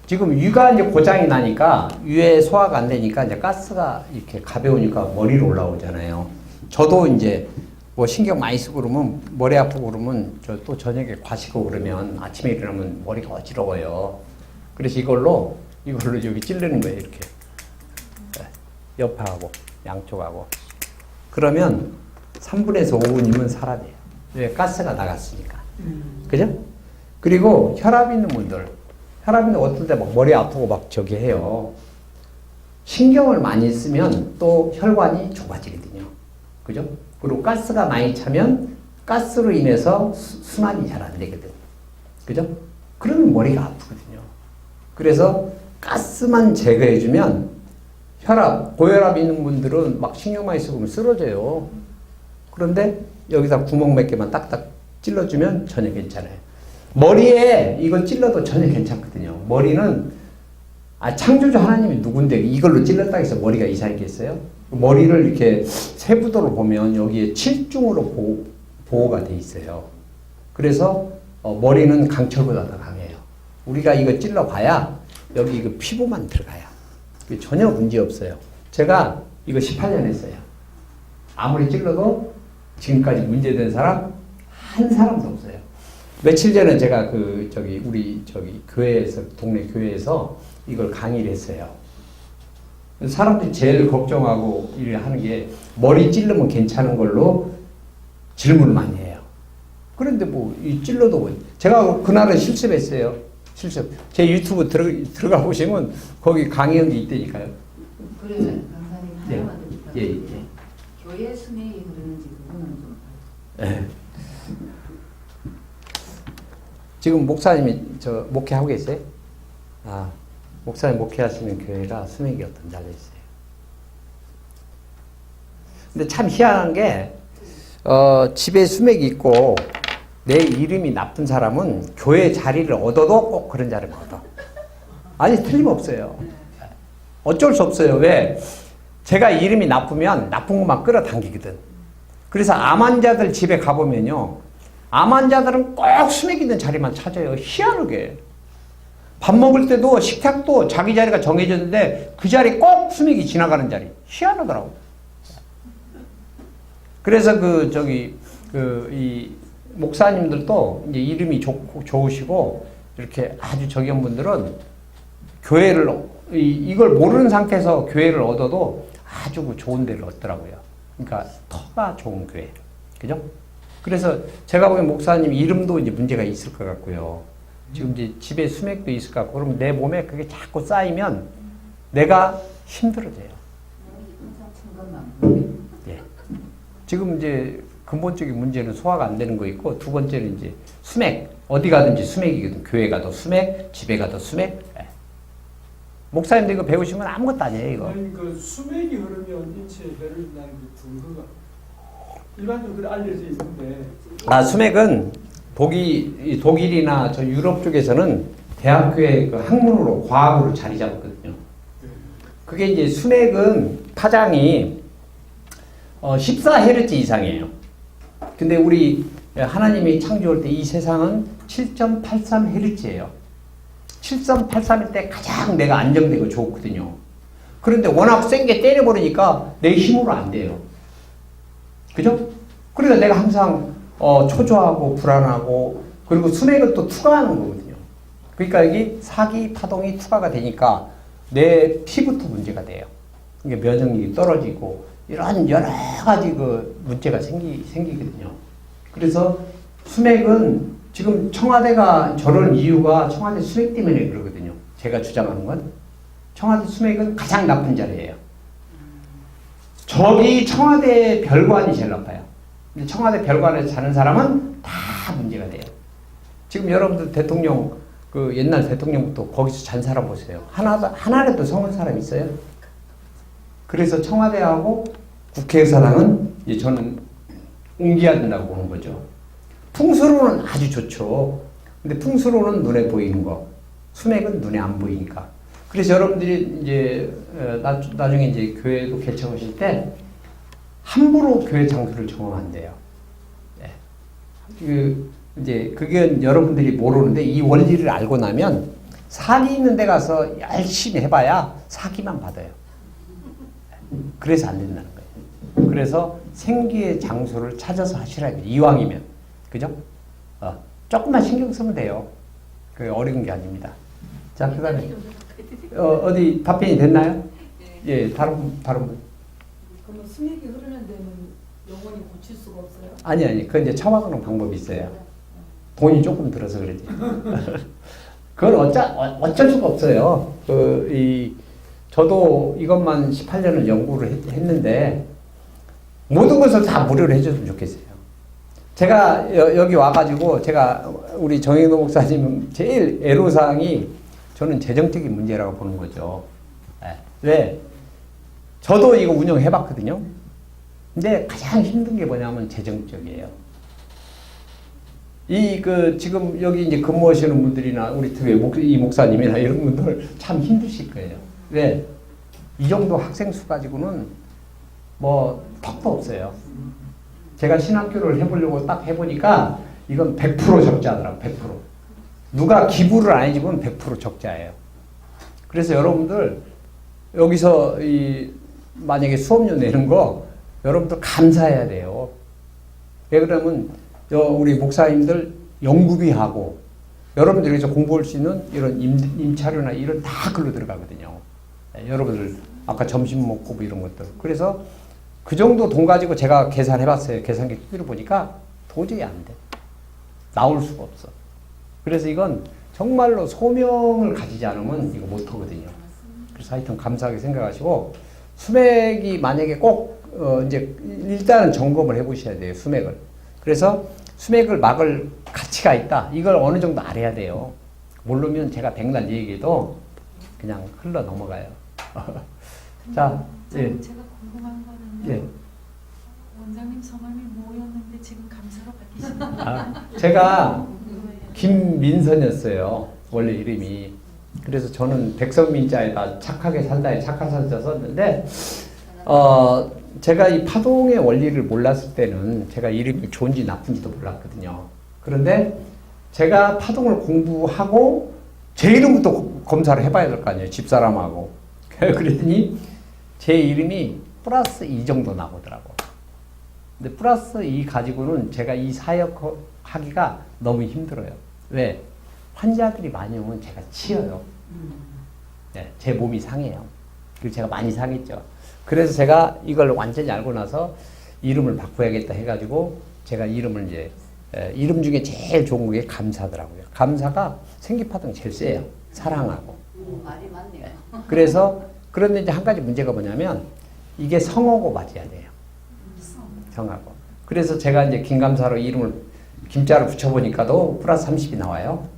지금 위가 이제 고장이 나니까 위에 소화가 안 되니까 이제 가스가 이렇게 가벼우니까 머리로 올라오잖아요. 저도 이제 뭐 신경 많이 쓰고 그러면 머리 아프고 그러면 또 저녁에 과시고 그러면 아침에 일어나면 머리가 어지러워요. 그래서 이걸로 여기 찌르는 거예요. 이렇게 옆하고 양쪽하고. 그러면 3분에서 5분이면 사라져요. 왜? 가스가 나갔으니까. 그죠? 그리고 혈압 있는 분들 어떨 때 막 머리 아프고 막 저기 해요. 신경을 많이 쓰면 또 혈관이 좁아지거든요. 그죠? 그리고 가스가 많이 차면 가스로 인해서 순환이 잘 안 되거든. 그죠? 그러면 머리가 아프거든요. 그래서 가스만 제거해주면 고혈압 있는 분들은 막 신경 많이 쓰고 쓰러져요. 그런데 여기다 구멍 몇 개만 딱딱 찔러주면 전혀 괜찮아요. 머리에 이거 찔러도 전혀 괜찮거든요. 머리는 창조주 하나님이 누군데 이걸로 찔렀다 해서 머리가 이상했겠어요? 머리를 이렇게 세부도로 보면 여기에 7중으로 보호가 돼 있어요. 그래서 머리는 강철보다 더 강해요. 우리가 이거 찔러봐야 여기 이거 피부만 들어가요. 전혀 문제 없어요. 제가 이거 18년 했어요. 아무리 찔러도 지금까지 문제된 사람 한 사람도 없어요. 며칠 전에 제가 우리 교회에서, 동네 교회에서 이걸 강의를 했어요. 사람들이 제일 걱정하고 하는 게 머리 찌르면 괜찮은 걸로 질문을 많이 해요. 그런데 찔러도 제가 그날은 실습했어요. 제 유튜브 들어가 보시면 거기 강의한 게 있다니까요. 그러면 강사님 하나만 더 부탁드립니다. 예. 교회 수명이 그러는지 그거는 좀 예. 지금 목사님이 목회하고 계세요? 목사님 목회하시는 교회가 수맥이 어떤 달려있어요. 근데 참 희한한 게, 집에 수맥이 있고, 내 이름이 나쁜 사람은 교회 자리를 얻어도 꼭 그런 자리를 얻어. 아니, 틀림없어요. 어쩔 수 없어요. 왜? 제가 이름이 나쁘면 나쁜 것만 끌어당기거든. 그래서 암 환자들 집에 가보면요. 암 환자들은 꼭 수맥 있는 자리만 찾아요. 희한하게. 밥 먹을 때도 식탁도 자기 자리가 정해졌는데 그 자리 꼭 수맥이 지나가는 자리. 희한하더라고. 그래서 이 목사님들도 이제 이름이 좋으시고 이렇게 아주 적은 분들은 교회를 이걸 모르는 상태에서 교회를 얻어도 아주 좋은 데를 얻더라고요. 그러니까 터가 좋은 교회. 그죠? 그래서 제가 보기엔 목사님 이름도 이제 문제가 있을 것 같고요. 지금 이제 집에 수맥도 있을 것 같고, 그러면 내 몸에 그게 자꾸 쌓이면 내가 힘들어져요. 예. 지금 이제 근본적인 문제는 소화가 안 되는 거 있고, 두 번째는 이제 수맥. 어디 가든지 수맥이거든. 교회 가도 수맥, 집에 가도 수맥. 예. 목사님들 이거 배우시면 아무것도 아니에요, 이거. 아니, 수맥이 흐르면 인체에 해를 준다는 게 증거가 일반적으로 그렇게 알려져 있는데. 수맥은 독일이나 저 유럽 쪽에서는 대학교의 학문으로 과학으로 자리 잡았거든요. 그게 이제 수맥은 파장이 14Hz 이상이에요. 근데 우리 하나님이 창조할 때 이 세상은 7.83Hz예요. 7.83일 때 가장 내가 안정되고 좋거든요. 그런데 워낙 센 게 때려버리니까 내 힘으로 안 돼요. 그죠? 그러니까 내가 항상 초조하고 불안하고 그리고 수맥을 또 투과하는 거거든요. 그러니까 여기 사기 파동이 투과가 되니까 내 피부터 문제가 돼요. 이게 면역력이 떨어지고 이런 여러 가지 그 문제가 생기거든요. 그래서 수맥은 지금 청와대가 저런 이유가 청와대 수맥 때문에 그러거든요. 제가 주장하는 건 청와대 수맥은 가장 나쁜 자리예요. 저기 청와대 별관이 제일 나빠요. 근데 청와대 별관에서 사는 사람은 다 문제가 돼요. 지금 여러분들 대통령 그 옛날 대통령부터 거기서 잔 사람 보세요. 하나라도 성은 사람 있어요? 그래서 청와대하고 국회의사당은 저는 옮겨야 된다고 보는 거죠. 풍수로는 아주 좋죠. 근데 풍수로는 눈에 보이는 거, 수맥은 눈에 안 보이니까. 그래서 여러분들이 이제 나중에 이제 교회도 개척하실 때 함부로 교회 장소를 정하면 안 돼요. 네. 이제 그게 여러분들이 모르는데 이 원리를 알고 나면 사기 있는 데 가서 열심히 해봐야 사기만 받아요. 그래서 안 된다는 거예요. 그래서 생기의 장소를 찾아서 하시라는 거예요. 이왕이면. 그죠? 조금만 신경 쓰면 돼요. 그게 어려운 게 아닙니다. 자, 그 다음에 어디 답변이 됐나요? 예, 다른 분. 그러면 수맥이 흐르는 데는 영원히 고칠 수가 없어요? 아니, 그건 이제 처방하는 방법이 있어요. 돈이 조금 들어서 그러지. 그걸 어쩔 수가 없어요. 저도 이것만 18년을 연구를 했는데 모든 것을 다 무료로 해줬으면 좋겠어요. 제가 여기 와가지고 우리 정영도 목사님 제일 애로사항이 저는 재정적인 문제라고 보는 거죠. 네. 왜? 저도 이거 운영해봤거든요. 근데 가장 힘든 게 뭐냐면 재정적이에요. 지금 여기 이제 근무하시는 분들이나 우리 특유의 이 목사님이나 이런 분들 참 힘드실 거예요. 왜? 이 정도 학생 수 가지고는 뭐 턱도 없어요. 제가 신학교를 해보려고 딱 해보니까 이건 100% 적자더라고, 100%. 누가 기부를 안 해주면 100% 적자예요. 그래서 여러분들 여기서 만약에 수업료 내는 거 여러분들 감사해야 돼요. 왜 그러면 우리 목사님들 연구비하고 여러분들이 여기서 공부할 수 있는 이런 임차료나 이런 다 글로 들어가거든요. 여러분들 아까 점심 먹고 뭐 이런 것들. 그래서 그 정도 돈 가지고 제가 계산해봤어요. 계산기 두드려 보니까 도저히 안 돼. 나올 수가 없어. 그래서 이건 정말로 소명을 가지지 않으면 이거 못 하거든요. 그래서 하여튼 감사하게 생각하시고 수맥이 만약에 꼭 이제 일단은 점검을 해보셔야 돼요. 수맥을. 그래서 수맥을 막을 가치가 있다. 이걸 어느 정도 알아야 돼요. 모르면 제가 백날 얘기해도 그냥 흘러 넘어가요. 자, 예. 제가 궁금한 거는요. 예. 원장님 성함이 뭐였는데 지금 감사로 바뀌시나요? 제가 김민선이었어요. 원래 이름이. 그래서 저는 백성민자에다 착하게 산다에 착한 산자 썼는데 제가 이 파동의 원리를 몰랐을 때는 제가 이름이 좋은지 나쁜지도 몰랐거든요. 그런데 제가 파동을 공부하고 제 이름부터 검사를 해봐야 될 거 아니에요. 집사람하고. 그랬더니 제 이름이 플러스 2 정도 나오더라고. 근데 플러스 2 가지고는 제가 이 사역 하기가 너무 힘들어요. 왜? 환자들이 많이 오면 제가 치여요. 네, 제 몸이 상해요. 그리고 제가 많이 상했죠. 그래서 제가 이걸 완전히 알고 나서 이름을 바꿔야겠다 해가지고 제가 이름을 이제 이름 중에 제일 좋은 게 감사더라고요. 감사가 생기파동 제일 세요. 사랑하고. 말이 많네요. 그래서 그런데 이제 한 가지 문제가 뭐냐면 이게 성하고 맞아야 돼요. 성하고. 그래서 제가 이제 김감사로 이름을 김자를 붙여보니까도 플러스 30이 나와요.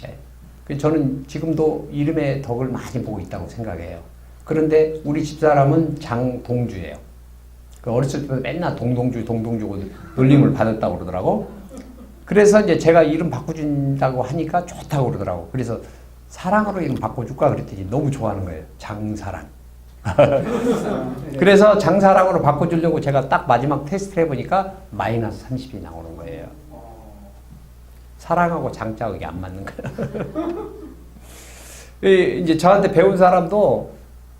네. 저는 지금도 이름의 덕을 많이 보고 있다고 생각해요. 그런데 우리 집사람은 장동주예요. 그 어렸을 때 맨날 동동주 놀림을 받았다고 그러더라고. 그래서 이제 제가 이름 바꿔준다고 하니까 좋다고 그러더라고. 그래서 사랑으로 이름 바꿔줄까 그랬더니 너무 좋아하는 거예요. 장사랑. 그래서 장사랑으로 바꿔주려고 제가 딱 마지막 테스트를 해보니까 마이너스 30이 나오는 거예요. 사랑하고 장자하고 이게 안 맞는 거예요. 이제 저한테 배운 사람도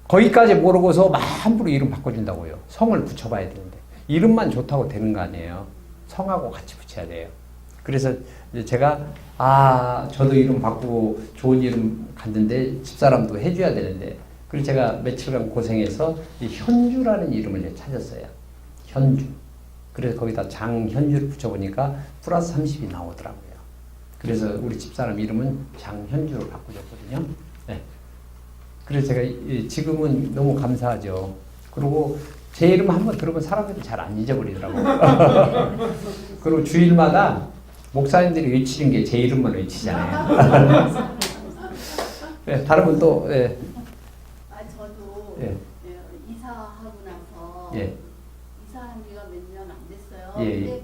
거기까지 모르고서 함부로 이름 바꿔준다고요. 성을 붙여봐야 되는데 이름만 좋다고 되는 거 아니에요. 성하고 같이 붙여야 돼요. 그래서 이제 제가 저도 이름 바꾸고 좋은 이름 갔는데 집사람도 해줘야 되는데 그래서 제가 며칠간 고생해서 이 현주라는 이름을 이제 찾았어요. 현주. 그래서 거기다 장현주를 붙여보니까 플러스 30이 나오더라고요. 그래서 우리 집사람 이름은 장현주로 바꾸셨거든요. 네. 그래서 제가 지금은 너무 감사하죠. 그리고 제 이름 한번 들으면 사람들이 잘 안 잊어버리더라고요. 그리고 주일마다 목사님들이 외치는 게 제 이름만 외치잖아요. 네, 다른 분도 예. 저도 예. 이사하고 나서 예. 이사한 지가 몇 년 안 됐어요. 예, 근데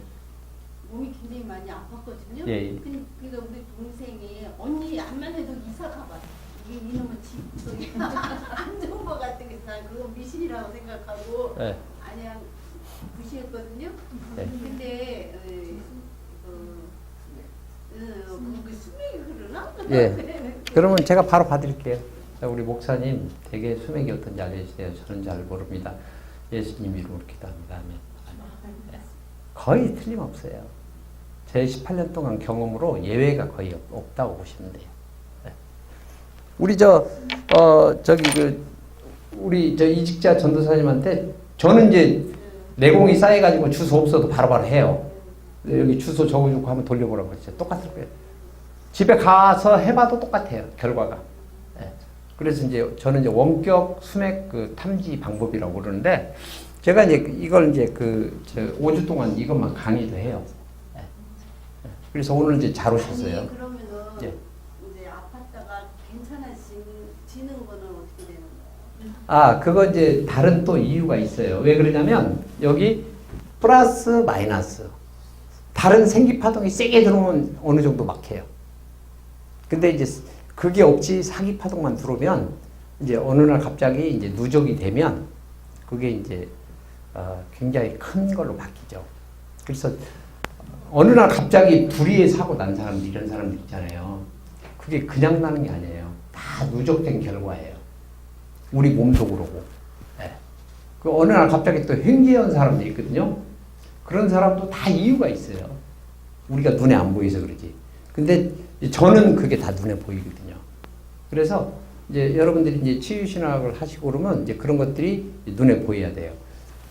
몸이 굉장히 많이 아팠거든요. 예. 그러니까 우리 동생이 언니 암만 해도 이사 가봐. 이놈은 집소리 안 좋은 것 같은 게 그거 미신이라고 생각하고 예. 아니야 무시했거든요. 네. 근데 그 수명이 흐르나? 예. 그러면 제가 바로 봐드릴게요. 자, 우리 목사님 되게 수맥이 어떤지 알려주세요. 저는 잘 모릅니다. 예수님 이름으로 기도합니다. 아멘. 네. 거의 틀림없어요. 제 18년 동안 경험으로 예외가 거의 없다고 보시면 돼요. 네. 우리 우리 이직자 전도사님한테 저는 이제 내공이 쌓여가지고 주소 없어도 바로바로 해요. 여기 주소 적어주고 한번 돌려보라고 했어요. 똑같을 거예요. 집에 가서 해봐도 똑같아요. 결과가. 네. 그래서 이제 저는 이제 원격 수맥 그 탐지 방법이라고 그러는데 제가 이제 이걸 이제 5주 동안 이것만 강의도 해요. 네. 그래서 오늘 이제 잘 오셨어요. 아니, 그러면은 예. 이제 아팠다가 괜찮아지는 거는 어떻게 되는 거예요? 그거 이제 다른 또 이유가 있어요. 왜 그러냐면 여기 플러스 마이너스 다른 생기파동이 세게 들어오면 어느 정도 막혀요. 근데 이제 그게 없이 사기파동만 들어오면 이제 어느 날 갑자기 이제 누적이 되면 그게 이제 굉장히 큰 걸로 바뀌죠. 그래서 어느 날 갑자기 불의의 사고 난 사람들 이런 사람들 있잖아요. 그게 그냥 나는 게 아니에요. 다 누적된 결과예요. 우리 몸도 그러고. 네. 그 어느 날 갑자기 또 횡재한 사람들이 있거든요. 그런 사람도 다 이유가 있어요. 우리가 눈에 안 보여서 그러지. 근데 저는 그게 다 눈에 보이거든요. 그래서 이제 여러분들이 이제 치유신학을 하시고 그러면 이제 그런 것들이 눈에 보여야 돼요.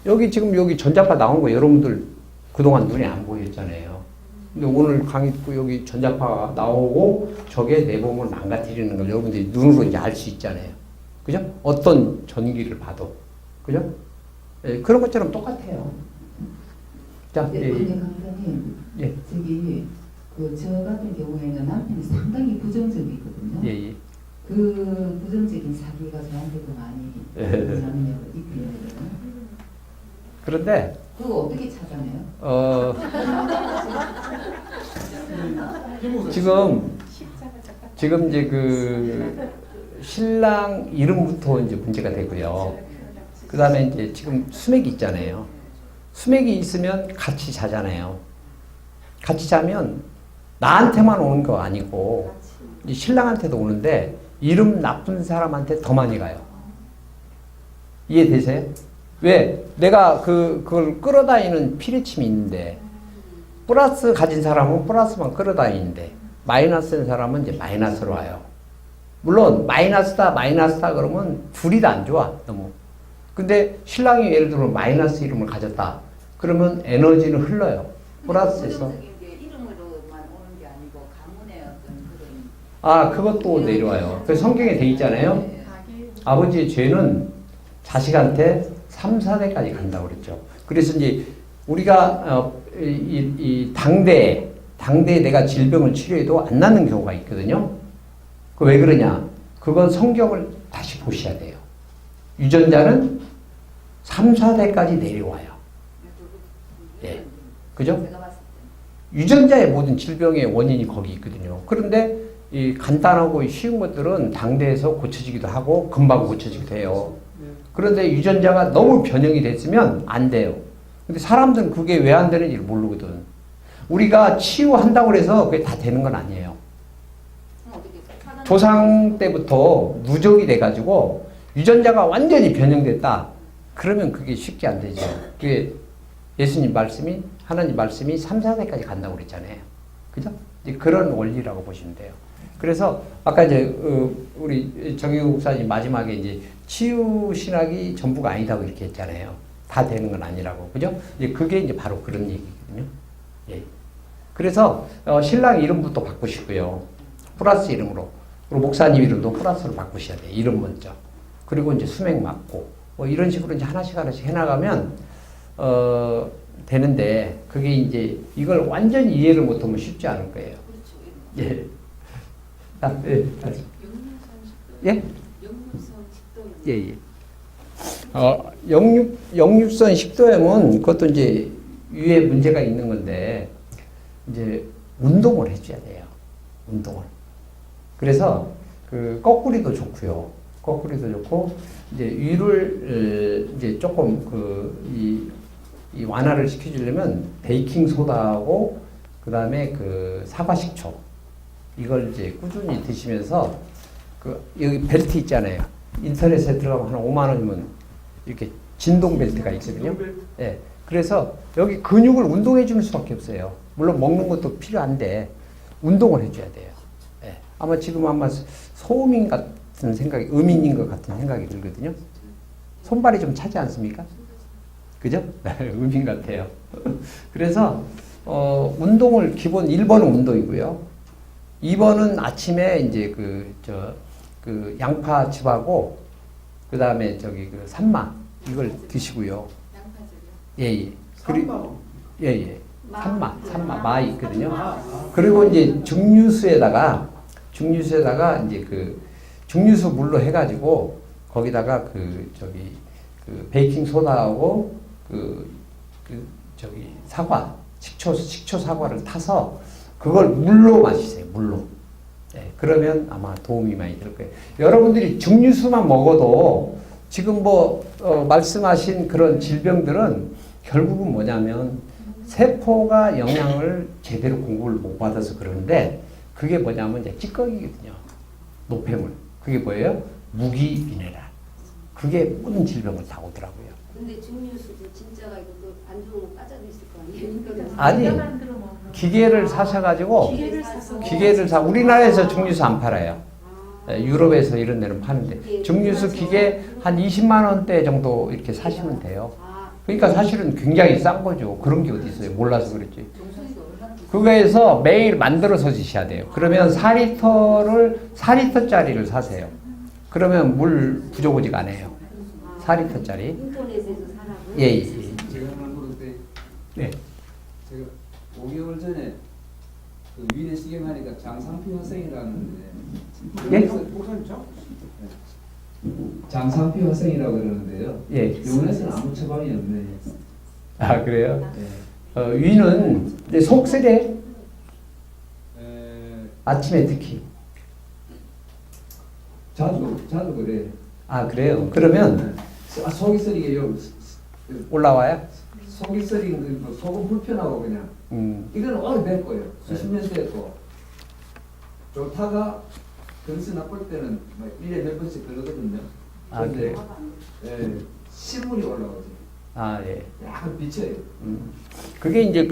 여기 지금 여기 전자파 나온 거 여러분들 그동안 눈에 안 보였잖아요. 근데 오늘 강의 듣고 여기 전자파가 나오고 저게 내 몸을 망가뜨리는 걸 여러분들이 눈으로 이제 알 수 있잖아요. 그죠? 어떤 전기를 봐도. 그죠? 예, 그런 것처럼 똑같아요. 자, 네, 강사님, 예. 저기 저 같은 경우에는 남편이 상당히 부정적이거든요. 예. 그 부정적인 사기가 저한테도 많이 입히거든요. 그런데 그거 어떻게 찾아내요? 지금 이제 그 신랑 이름부터 이제 문제가 되고요. 그 다음에 이제 지금 수맥이 있잖아요. 수맥이 있으면 같이 자잖아요. 같이 자면 나한테만 오는 거 아니고 이 신랑한테도 오는데 이름 나쁜 사람한테 더 많이 가요. 이해되세요? 왜? 내가 그걸 끌어다니는 피뢰침이 있는데 플러스 가진 사람은 플러스만 끌어다니는데 마이너스인 사람은 이제 마이너스로 와요. 물론 마이너스다 그러면 둘이 다 안 좋아 너무. 근데 신랑이 예를 들어 마이너스 이름을 가졌다. 그러면 에너지는 흘러요. 플러스에서. 이름으로만 오는 게 아니고 가문의 어떤 그런 그것도 내려와요. 그 성경에 돼 있잖아요. 아버지의 죄는 자식한테 3, 4대까지 간다고 그랬죠. 그래서 이제 우리가 이 당대에 내가 질병을 치료해도 안 낫는 경우가 있거든요. 그 왜 그러냐? 그건 성경을 다시 보셔야 돼요. 유전자는 3, 4대까지 내려와요. 예. 그죠? 유전자의 모든 질병의 원인이 거기 있거든요. 그런데 이 간단하고 쉬운 것들은 당대에서 고쳐지기도 하고 금방 고쳐지기도 해요. 그런데 유전자가 너무 변형이 됐으면 안 돼요. 근데 사람들은 그게 왜 안 되는지 모르거든. 우리가 치유한다고 해서 그게 다 되는 건 아니에요. 조상 때부터 누적이 돼가지고 유전자가 완전히 변형됐다. 그러면 그게 쉽게 안 되죠. 그게 예수님 말씀이 하나님 말씀이 3, 4대까지 간다고 그랬잖아요. 그죠? 이제 그런 원리라고 보시면 돼요. 그래서 아까 이제 우리 정유 목사님 마지막에 이제 치유 신학이 전부가 아니다고 이렇게 했잖아요. 다 되는 건 아니라고. 그죠? 이제 그게 이제 바로 그런 얘기거든요. 예. 그래서 신랑 이름부터 바꾸시고요. 플러스 이름으로. 그리고 목사님 이름도 플러스로 바꾸셔야 돼요. 이름 먼저. 그리고 이제 수맥 맞고 뭐 이런 식으로 이제 하나씩 해나가면 되는데 그게 이제 이걸 완전히 이해를 못하면 쉽지 않을 거예요. 그렇죠. 예. 아, 예. 예? 역류성 식도염. 예, 예. 역류성 식도염은 그것도 이제 위에 문제가 있는 건데 이제 운동을 해줘야 돼요. 운동을. 그래서 그 거꾸리도 좋고요. 거꾸리도 좋고 이제 위를 이제 조금 이 완화를 시켜주려면 베이킹 소다하고 그 다음에 그 사과 식초 이걸 이제 꾸준히 드시면서 그 여기 벨트 있잖아요. 인터넷에 들어가면 한 5만 원이면 이렇게 진동 벨트가 있거든요. 예. 그래서 여기 근육을 운동해 주는 수밖에 없어요. 물론 먹는 것도 필요한데 운동을 해줘야 돼요. 예. 아마 지금 아마 소음인 같은 생각이 음인인 것 같은 생각이 들거든요. 손발이 좀 차지 않습니까? 그죠? 음인 같아요. 그래서 운동을 기본 1번은 운동이고요. 2번은 아침에 이제 그 양파즙하고 그 다음에 저기 그 산마 이걸 드시고요. 양파즙이요? 예예. 그리고 예예. 산마 마 있거든요. 아. 그리고 이제 증류수에다가 이제 그 증류수 물로 해가지고 거기다가 그 베이킹 소다하고 저기 사과 식초 사과를 타서 그걸 물로 마시세요. 물로. 네, 그러면 아마 도움이 많이 될 거예요. 여러분들이 증류수만 먹어도 지금 말씀하신 그런 질병들은 결국은 뭐냐면 세포가 영양을 제대로 공급을 못 받아서 그러는데 그게 뭐냐면 이제 찌꺼기거든요. 노폐물. 그게 뭐예요? 무기미네랄. 그게 모든 질병을 다 오더라고요. 근데 증류수도 진짜가 이거 안 좋은 거 빠져도 있을 거 아니에요? 아니, 기계를 사셔가지고 기계를 사 우리나라에서 증류수 안 팔아요. 유럽에서 이런 데는 파는데 증류수 기계 한 20만 원대 정도 이렇게 사시면 돼요. 그러니까 사실은 굉장히 싼 거죠. 그런 게 어디 있어요? 몰라서 그랬지. 그거에서 매일 만들어서 드셔야 돼요. 그러면 4리터짜리를 사세요. 그러면 물 부족하지가 않아요. 4리터짜리. 인터넷에서 사라고요? 예. 제가 하나 물을 때 네. 제가 5개월 전에 그 위내 시경하니까 장상피 화생이라는데 예? 목사님죠? 장상피 화생이라고 그러는데요. 예. 병원에서는 아무 처방이 없네요. 아, 그래요? 네. 위는 이제 속쓰래. 에, 아침에 특히. 자주 그래. 아, 그래요? 그러면 속이 쓰리게요. 올라와요? 속이 쓰리는 그 속은 불편하고 그냥. 이건 오래될 거예요. 수십 년 됐고. 좋다가 그릇이 나쁠 때는 1년에 몇 번씩 그러거든요. 아, 그래요? 예, 실물이 올라오지. 아, 예. 약간 비쳐요. 그게 이제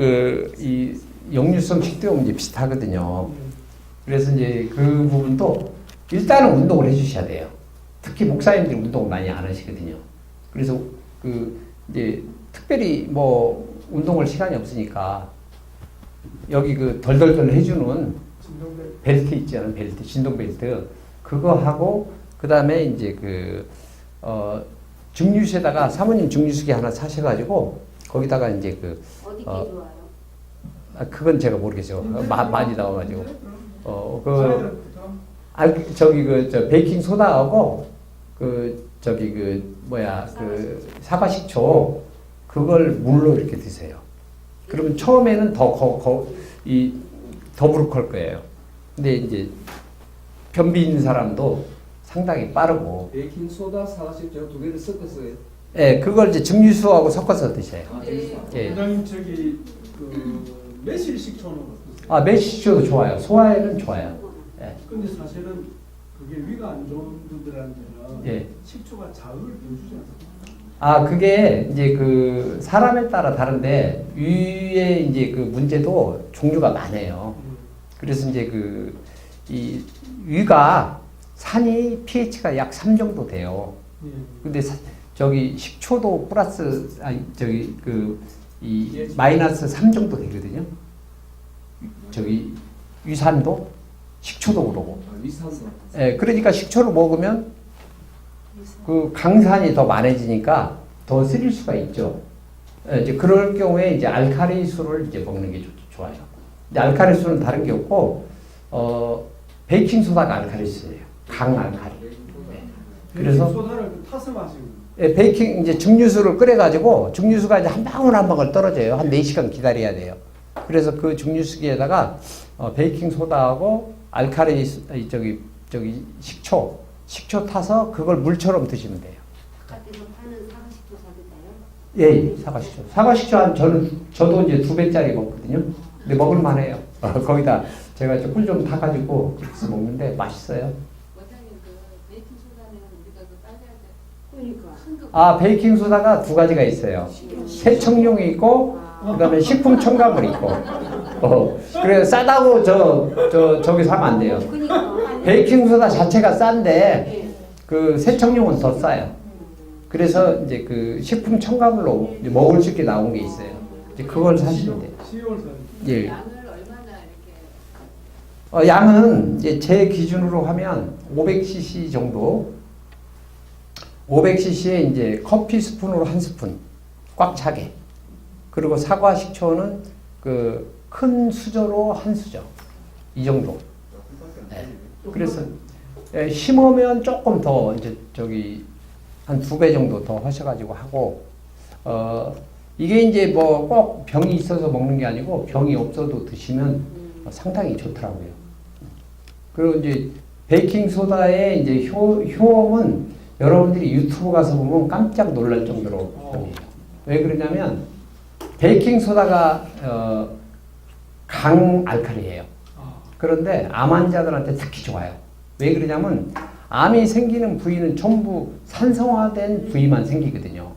이 역류성 식도염 이제 비슷하거든요. 그래서 이제 그 부분도 일단은 운동을 해주셔야 돼요. 특히 목사님들이 운동을 많이 안 하시거든요. 그래서 이제 특별히 운동할 시간이 없으니까 여기 덜덜덜 해주는 벨트 있잖아요. 벨트, 진동 벨트. 그거 하고, 그 다음에 이제 증류수에다가 사모님 증류수기 하나 사셔가지고, 거기다가 이제 어디 게 좋아요? 그건 제가 모르겠어요. 많이 나와가지고. 베이킹 소다하고, 사과 식초, 그걸 물로 이렇게 드세요. 그러면 처음에는 더 부룩할 거예요. 근데 이제 변비 있는 사람도 상당히 빠르고. 베이킹 소다, 사과식초 두 개를 섞어서요. 예, 그걸 이제 증류수하고 섞어서 드셔요. 예. 원장님 매실 식초는 어떠세요? 아, 매실식초도 좋아요. 소화에는 좋아요. 예. 근데 사실은 그게 위가 안 좋은 분들한테는 예. 식초가 자극을 더 주지 않습니까? 그게 이제 그 사람에 따라 다른데 위에 이제 그 문제도 종류가 많아요. 그래서 이제 이 위가 산이 pH가 약 3 정도 돼요. 근데 저기 식초도 플러스 이 마이너스 3 정도 되거든요. 저기 위산도 식초도 그러고. 위산도. 예, 그러니까 식초를 먹으면 그 강산이 더 많아지니까 더 쓰릴 수가 있죠. 예, 이제 그럴 경우에 이제 알칼리 수를 이제 먹는 게 좋아요. 이제 알칼리 수는 다른 게 없고 베이킹 소다가 알칼리 수예요. 강 알칼리. 그래서 소다를 타서 마시는. 예, 베이킹 이제 증류수를 끓여가지고 증류수가 이제 한 방울 한 방울 떨어져요. 한 4시간 기다려야 돼요. 그래서 그 증류수기에다가 베이킹 소다하고 알칼리 저기 식초 타서 그걸 물처럼 드시면 돼요. 바깥에서 파는 사과식초 사드나요? 예, 사과식초. 사과식초 저도 이제 2배짜리 먹거든요. 근데 먹을만해요. 거기다 제가 꿀 좀 타가지고 그래서 먹는데 맛있어요. 원장님 그 베이킹 소다는 우리가 그 빨래할 때 그러니까. 큰거 베이킹 소다가 2가지가 있어요. 세척용이 있고 그다음에 식품 첨가물이 있고. 그래서 싸다고 저기 사면 안 돼요. 그러니까. 베이킹 소다 자체가 싼데 네. 그 세척용은 더 싸요. 그래서 이제 그 식품 첨가물로 이제 먹을 수 있게 나온 게 있어요. 이제 그걸 사시면 돼요. 10월 살. 예. 양을 얼마나 이렇게 양은 이제 제 기준으로 하면 500cc 정도. 500cc에 이제 커피 스푼으로 1스푼 꽉 차게. 그리고 사과 식초는 그 큰 수저로 1수저. 이 정도. 네. 그래서 심으면 조금 더 이제 저기 한 2배 정도 더 하셔가지고 하고 이게 이제 뭐 꼭 병이 있어서 먹는 게 아니고 병이 없어도 드시면 상당히 좋더라고요. 그리고 이제 베이킹 소다의 이제 효험은 여러분들이 유튜브 가서 보면 깜짝 놀랄 정도로 병이에요. 왜 그러냐면 베이킹 소다가 강 알칼리예요. 그런데 암 환자들한테 특히 좋아요. 왜 그러냐면 암이 생기는 부위는 전부 산성화된 부위만 생기거든요.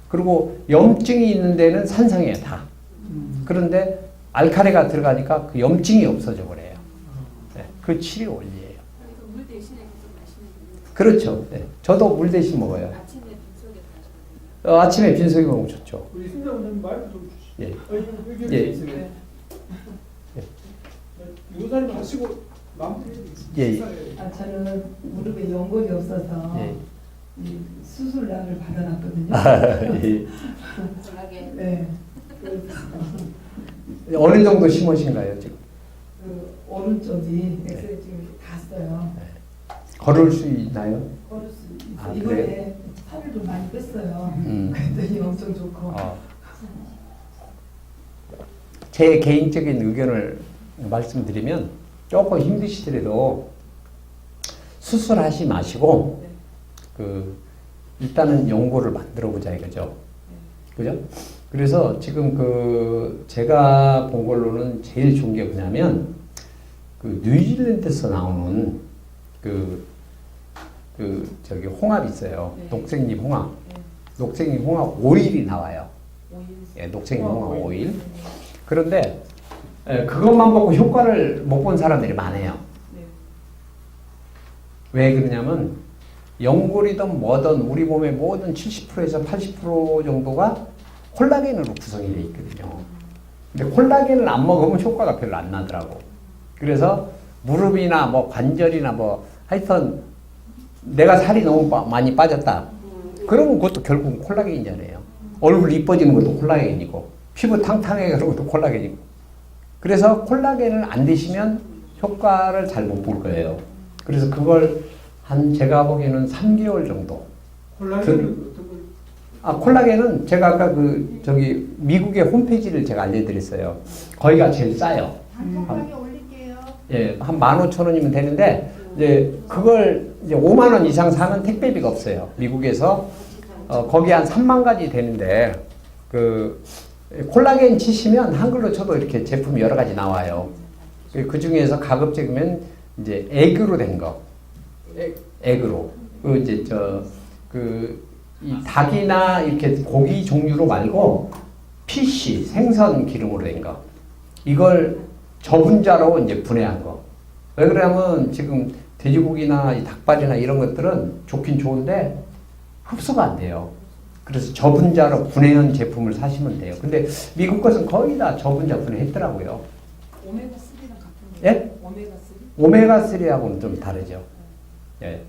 그리고 염증이 있는 데는 산성이에요, 다. 그런데 알칼리가 들어가니까 그 염증이 없어져 버려요. 네, 그 치료 원리예요. 그래서 물 대신에 계속 마시는 게 그렇죠. 네, 저도 물 대신 먹어요. 아침에 빈속에 마셔야 아침에 빈속에 먹으면 좋죠. 우리 순자 원장님 마이크 좀 주시죠. 예. 여기 예. 있으면. 요사님 하시고 마무리 예. 저는 무릎에 연골이 없어서 예. 이 수술약을 받아놨거든요. 예. 건강하게 네. 어느 정도 심으신가요, 지금? 그 오른쪽이 엑스레이 지금 갔어요. 걸을 수 있나요? 걸을 수 있어요. 아, 이번에 그래요? 살을 좀 많이 뺐어요. 음. 그랬더니 엄청 좋고. 제 개인적인 의견을 말씀드리면 조금 힘드시더라도 수술하지 마시고 일단은 연고를 만들어 보자 이거죠. 그죠? 그래서 지금 제가 본 걸로는 제일 좋은 게 뭐냐면 뉴질랜드에서 나오는 저기 홍합 있어요. 네. 녹색잎 홍합. 네. 녹색잎 홍합 오일이 나와요. 오일. 예, 녹색잎 홍합 오일. 그런데 그것만 보고 효과를 못 본 사람들이 많아요. 네. 왜 그러냐면 연골이든 뭐든 우리 몸의 모든 70%에서 80% 정도가 콜라겐으로 구성이 되어 있거든요. 근데 콜라겐을 안 먹으면 효과가 별로 안 나더라고. 그래서 무릎이나 뭐 관절이나 뭐 하여튼 내가 살이 너무 많이 빠졌다. 그러면 그것도 결국은 콜라겐이잖아요. 얼굴 이뻐지는 것도 콜라겐이고 피부 탕탕해 그런 것도 콜라겐이고. 그래서 콜라겐을 안 드시면 효과를 잘 못 볼 거예요. 그래서 그걸 제가 보기에는 3개월 정도. 콜라겐은 어떤 걸? 콜라겐은 제가 아까 미국의 홈페이지를 제가 알려드렸어요. 거기가 제일 싸요. 단톡방에 올릴게요. 예, 한 15,000원이면 되는데, 이제 그걸 이제 5만 원 이상 사면 택배비가 없어요. 미국에서. 거기 한 3만 가지 되는데, 콜라겐 치시면 한글로 쳐도 이렇게 제품이 여러 가지 나와요. 그 중에서 가급적이면 이제 액으로 된 거. 액으로. 이 닭이나 이렇게 고기 종류로 말고 피쉬, 생선 기름으로 된 거. 이걸 저분자로 이제 분해한 거. 왜 그러냐면 지금 돼지고기나 이 닭발이나 이런 것들은 좋긴 좋은데 흡수가 안 돼요. 그래서 저분자로 분해한 제품을 사시면 돼요. 근데 미국 것은 거의 다 저분자 분해했더라고요. 오메가3랑 같은 거예요? 예? 오메가3? 오메가3하고는 좀 다르죠. 예.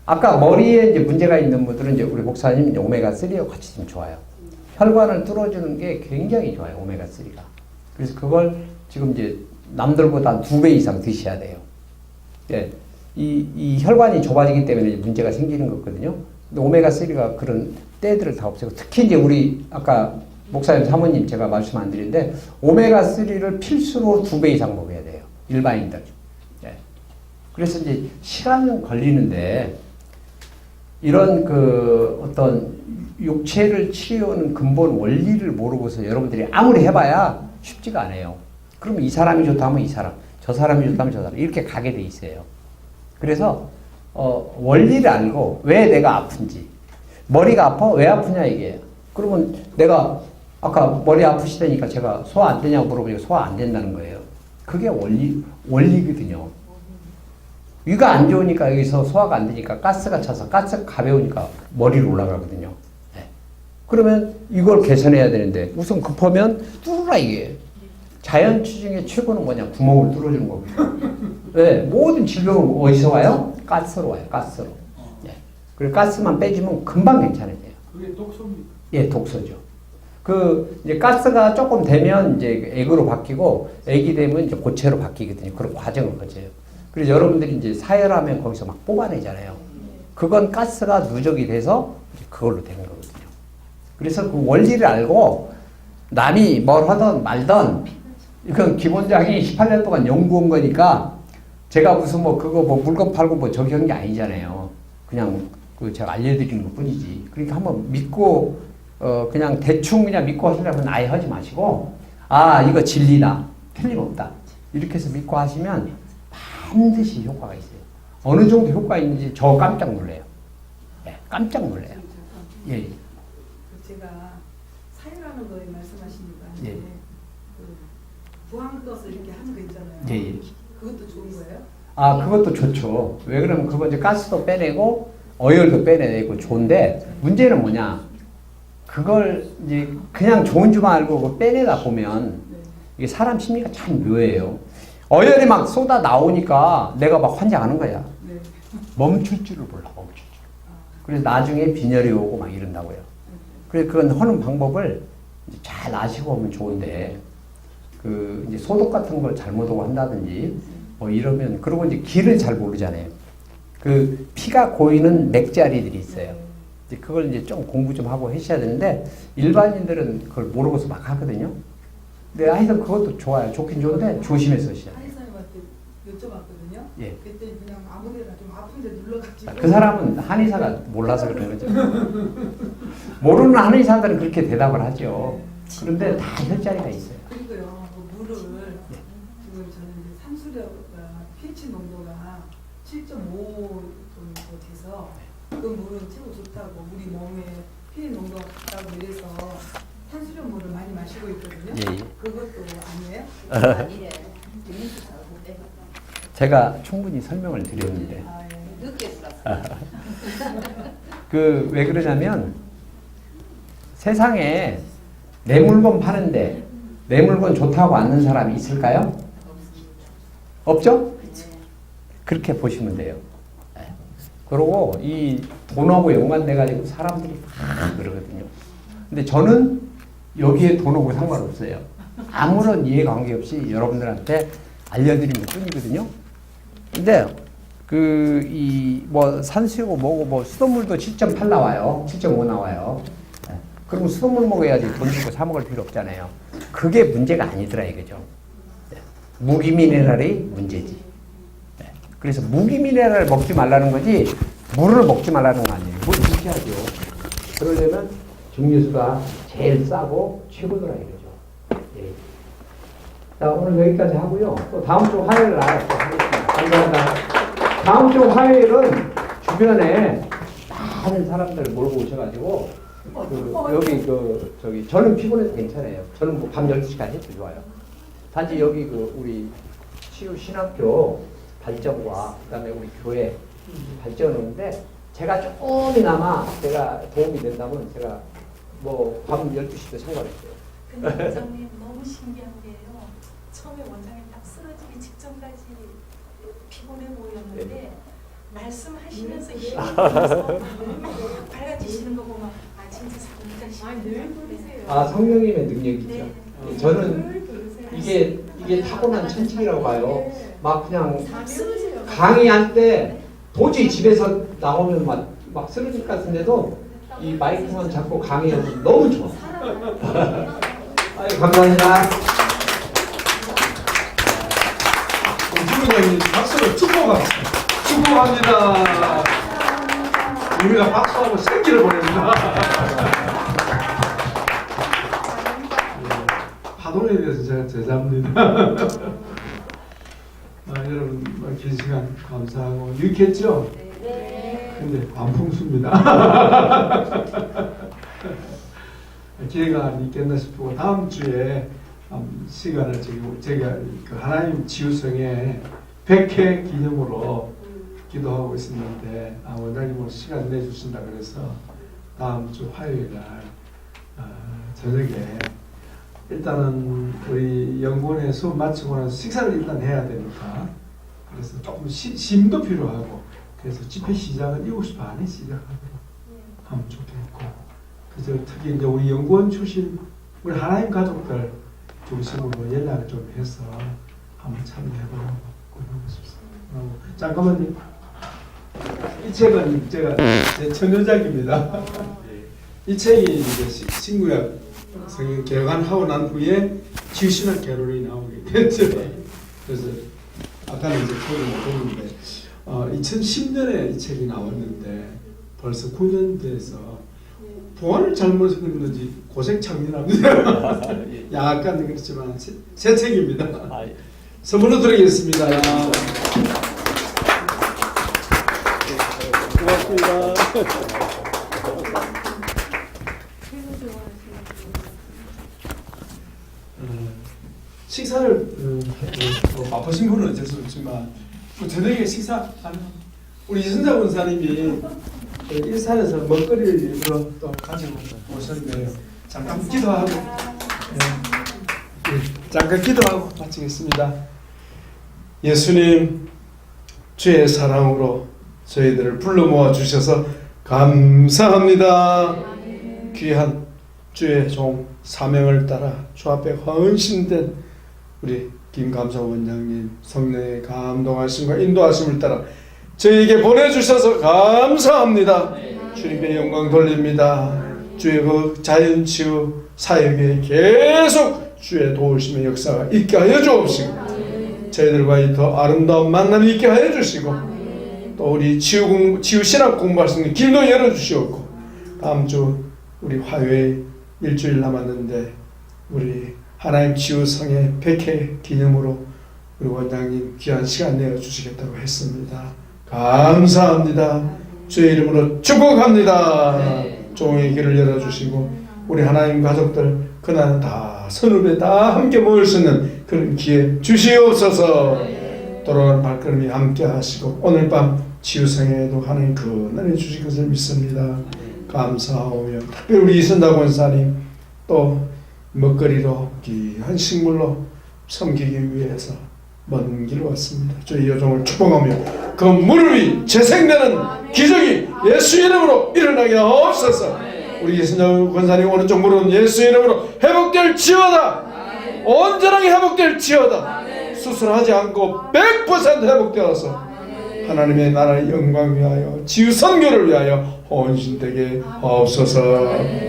아까 머리에 이제 문제가 있는 분들은 이제 우리 목사님 이제 오메가3하고 같이 좀 좋아요. 혈관을 뚫어주는 게 굉장히 좋아요, 오메가3가. 그래서 그걸 지금 이제 남들보다 2배 이상 드셔야 돼요. 예. 이 혈관이 좁아지기 때문에 문제가 생기는 거거든요. 근데 오메가3가 그런 때들을 다 없애고, 특히 이제 우리 아까 목사님 사모님 제가 말씀 안 드렸는데, 오메가3를 필수로 2배 이상 먹어야 돼요. 일반인들. 예. 그래서 이제 시간은 걸리는데, 이런 그 어떤 육체를 치료하는 근본 원리를 모르고서 여러분들이 아무리 해봐야 쉽지가 않아요. 그럼 이 사람이 좋다면 이 사람, 저 사람이 좋다면 저 사람, 이렇게 가게 돼 있어요. 그래서 원리를 알고 왜 내가 아픈지, 머리가 아파? 왜 아프냐 이게. 그러면 내가 아까 머리 아프시다니까 제가 소화 안 되냐고 물어보니까 소화 안 된다는 거예요. 그게 원리거든요. 위가 안 좋으니까 여기서 소화가 안 되니까 가스가 차서 가스가 가벼우니까 머리로 올라가거든요. 네. 그러면 이걸 개선해야 되는데 우선 급하면 뚫으라 이게. 자연치 중에 최고는 뭐냐? 구멍을 뚫어주는 거거든요. 왜? 모든 질병은 어디서 와요? 가스로 와요. 가스로. 네. 그리고 가스만 빼주면 금방 괜찮아져요. 그게 독소입니까? 예, 독소죠. 그 이제 가스가 조금 되면 이제 액으로 바뀌고 액이 되면 이제 고체로 바뀌거든요. 그런 과정을 거쳐요. 그래서 여러분들이 이제 사혈하면 거기서 막 뽑아내잖아요. 그건 가스가 누적이 돼서 그걸로 되는 거거든요. 그래서 그 원리를 알고 남이 뭘 하든 말든 이건 기본장이 18년 동안 연구한 거니까 제가 무슨 뭐 그거 뭐 물건 팔고 뭐 저기 하는 게 아니잖아요. 그냥 그 제가 알려드리는 것 뿐이지. 그러니까 한번 믿고 그냥 대충 그냥 믿고 하시려면 아예 하지 마시고, 아 이거 진리다, 틀림없다 이렇게 해서 믿고 하시면 반드시 효과가 있어요. 어느 정도 효과가 있는지 저 깜짝 놀래요. 네, 깜짝 놀래요. 예. 제가 사유라는 거에 말씀하시니까 예. 그 부항것을 이렇게 하는 거 있잖아요. 예, 예. 그것도 좋은 거예요? 아, 그것도 좋죠. 왜 그러면 그거 이제 가스도 빼내고 어혈도 빼내고 좋은데, 문제는 뭐냐? 그걸 이제 그냥 좋은 줄만 알고 그거 빼내다 보면 이게 사람 심리가 참 묘해요. 어혈이 막 쏟아 나오니까 내가 막 환장하는 거야. 네. 멈출 줄을 몰라, 멈출 줄. 그래서 나중에 빈혈이 오고 막 이런다고요. 그래서 그건 하는 방법을 이제 잘 아시고 하면 좋은데, 그 이제 소독 같은 걸 잘못하고 한다든지 뭐 이러면, 그리고 이제 길을 잘 모르잖아요. 그 피가 고이는 맥자리들이 있어요. 이제 그걸 이제 좀 공부 좀 하고 하셔야 되는데, 일반인들은 그걸 모르고서 막 하거든요. 근데 하여튼 그것도 좋아요. 좋긴 좋은데 조심해서 하셔야 돼요. 한의사님한테 여쭤봤거든요. 예. 그때 그냥 아무데나 좀 아픈데 눌러가지고. 그 사람은 한의사가 몰라서 그런 거죠. 모르는 한의사들은 그렇게 대답을 하죠. 그런데 다 혈자리가 있어요. 그리고요, 그 물을 지금 저는 이제 산수력가 pH 농도가 7.5 정도 돼서 그 물은 최고 좋다고, 우리 몸에 pH 농도가 같다고 이래서 산수력 물을 많이 마시고 있거든요. 예, 예. 그것도 아니에요? 아니래. 재밌어 못 빼. 제가 충분히 설명을 드렸는데, 아, 예. 늦게 들었어. 그 왜 그러냐면 세상에 내 물건 파는데 내 물건 좋다고 않는 사람이 있을까요? 없죠? 그렇게 보시면 돼요. 네. 그리고 이 돈하고 연관돼 가지고 사람들이 막 그러거든요. 근데 저는 여기에 돈하고 상관없어요. 아무런 이해관계 없이 여러분들한테 알려드린 것 뿐이거든요. 근데 그 이 뭐 산수유고 뭐고 뭐 수돗물도 7.8 나와요. 7.5 나와요. 네. 그러면 수돗물 먹어야지 돈 주고 사 먹을 필요 없잖아요. 그게 문제가 아니더라 이거죠. 네. 무기미네랄이 문제지. 네. 그래서 무기미네랄을 먹지 말라는 거지 물을 먹지 말라는 거 아니에요. 물 드셔야죠. 그러려면 증류수가 제일 싸고 최고더라 이거죠. 예. 자, 오늘 여기까지 하고요. 또 다음 주 화요일 날 또 하겠습니다. 감사합니다. 다음 주 화요일은 주변에 많은 사람들 몰고 오셔가지고 여기 저는 피곤해도 괜찮아요. 저는 뭐 밤 12시까지 해도 좋아요. 단지 여기 우리 치유신학교 발전과 그다음에 우리 교회 발전하는데 제가 조금이나마 제가 도움이 된다면 제가 뭐 밤 12시도 상관없어요. 근데 원장님 너무 신기한 게요. 처음에 원장님 딱 쓰러지기 직전까지 피곤해 보였는데 말씀하시면서 힘이 나서 밝아지시는 거 보면 아 진짜 진짜 늘 부르세요. 성령님의 능력이죠. 네. 저는 늘 이게 타고난 천직이라고 봐요. 막 그냥 쓰러져요. 강의할 때 도저히 집에서 나오면 막 쓰러질 것 같은데도 이 마이크만 잡고 강의하면 너무 좋아. 아유, 감사합니다. 부부장님 박수로 축복합니다. 우리가 박수하고 생기를 보냅니다. 파동에 대해서 제가 제자입니다. 여러분 긴 시간 감사하고 유익했죠? 네. 근데 반풍수입니다. 기회가 있겠나 싶고 다음 주에 시간을 제가 그 하나님 지우성의 100회 기념으로 기도하고 있었는데 원장님 시간 내주신다 그래서 다음 주 화요일 날 저녁에 일단은 우리 연구원에 수업 마치고 나서 식사를 일단 해야 되니까 그래서 조금 심도 필요하고 그래서 집회 시작은 7시 반에 시작하도록 하면 좋겠고 그래서 특히 이제 우리 연구원 출신 우리 하나님 가족들 중심으로 연락을 좀 해서 한번 참여해보라고 하고 싶습니다. 잠깐만요. 이 책은 제가 제 천여작입니다. 이 책이 이제 신구약 성경 개관하고 난 후에 지우신학 개론이 나오게 됐죠. 그래서 아까는 이제 표현을 했는데 2010년에 이 책이 나왔는데 벌써 9년 돼서 보안을 잘못해서 그런지 고생창리합니다. 약간 그렇지만 새 책입니다. 선물로 드리겠습니다. 고맙습니다. 식사를 바쁘신 분은 어쩔 수 없지만 저녁에 식사하는 우리 이순자 권사님이 일산에서 먹거리를 일부러 또 가지고 오셨네요. 잠깐 기도하고 잠깐 기도하고 마치겠습니다. 예수님 주의 사랑으로 저희들을 불러 모아 주셔서 감사합니다. 귀한 주의 종 사명을 따라 주 앞에 헌신된 우리 김감사 원장님 성령의 감동하심과 인도하심을 따라 저희에게 보내주셔서 감사합니다. 주님께 영광 돌립니다. 주의 그 자연치유 사역에 계속 주의 도우심의 역사가 있게 하여 주옵시고 저희들과의 더 아름다운 만남이 있게 하여 주시고 또 우리 치유신학 공부할 수 있는 길도 열어주시옵고 다음 주 우리 화요일 일주일 남았는데 우리 하나님 치유성의 100회 기념으로 우리 원장님 귀한 시간 내어주시겠다고 했습니다. 감사합니다. 주의 이름으로 축복합니다. 종의 길을 열어주시고 우리 하나님 가족들 그날 다 선후배 다 함께 모일 수 있는 그런 기회 주시옵소서. 돌아가는 발걸음이 함께 하시고 오늘 밤 치유성에도 하나님 근한해 주실 것을 믿습니다. 감사하오며 특별히 우리 이순다 권사님 또 먹거리로 귀한 식물로 섬기기 위해서 먼 길 왔습니다. 저희 여종을 축복하며 그 무릎이 재생되는 기적이 예수 이름으로 일어나게 하옵소서. 우리 이순자 권사님 오른쪽 무릎은 예수 이름으로 회복될지어다. 온전하게 회복될지어다. 수술하지 않고 100% 회복되어서 하나님의 나라의 영광 위하여 지유 선교를 위하여 헌신되게 하옵소서.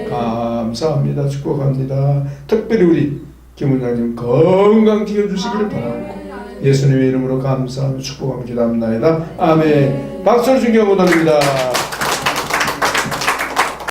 감사합니다. 축복합니다. 특별히 우리 김 원장님 건강 지켜주시기를 바라고 예수님의 이름으로 감사하며 축복하며 기도합니다. 아멘. 박수를 주기를 원합니다.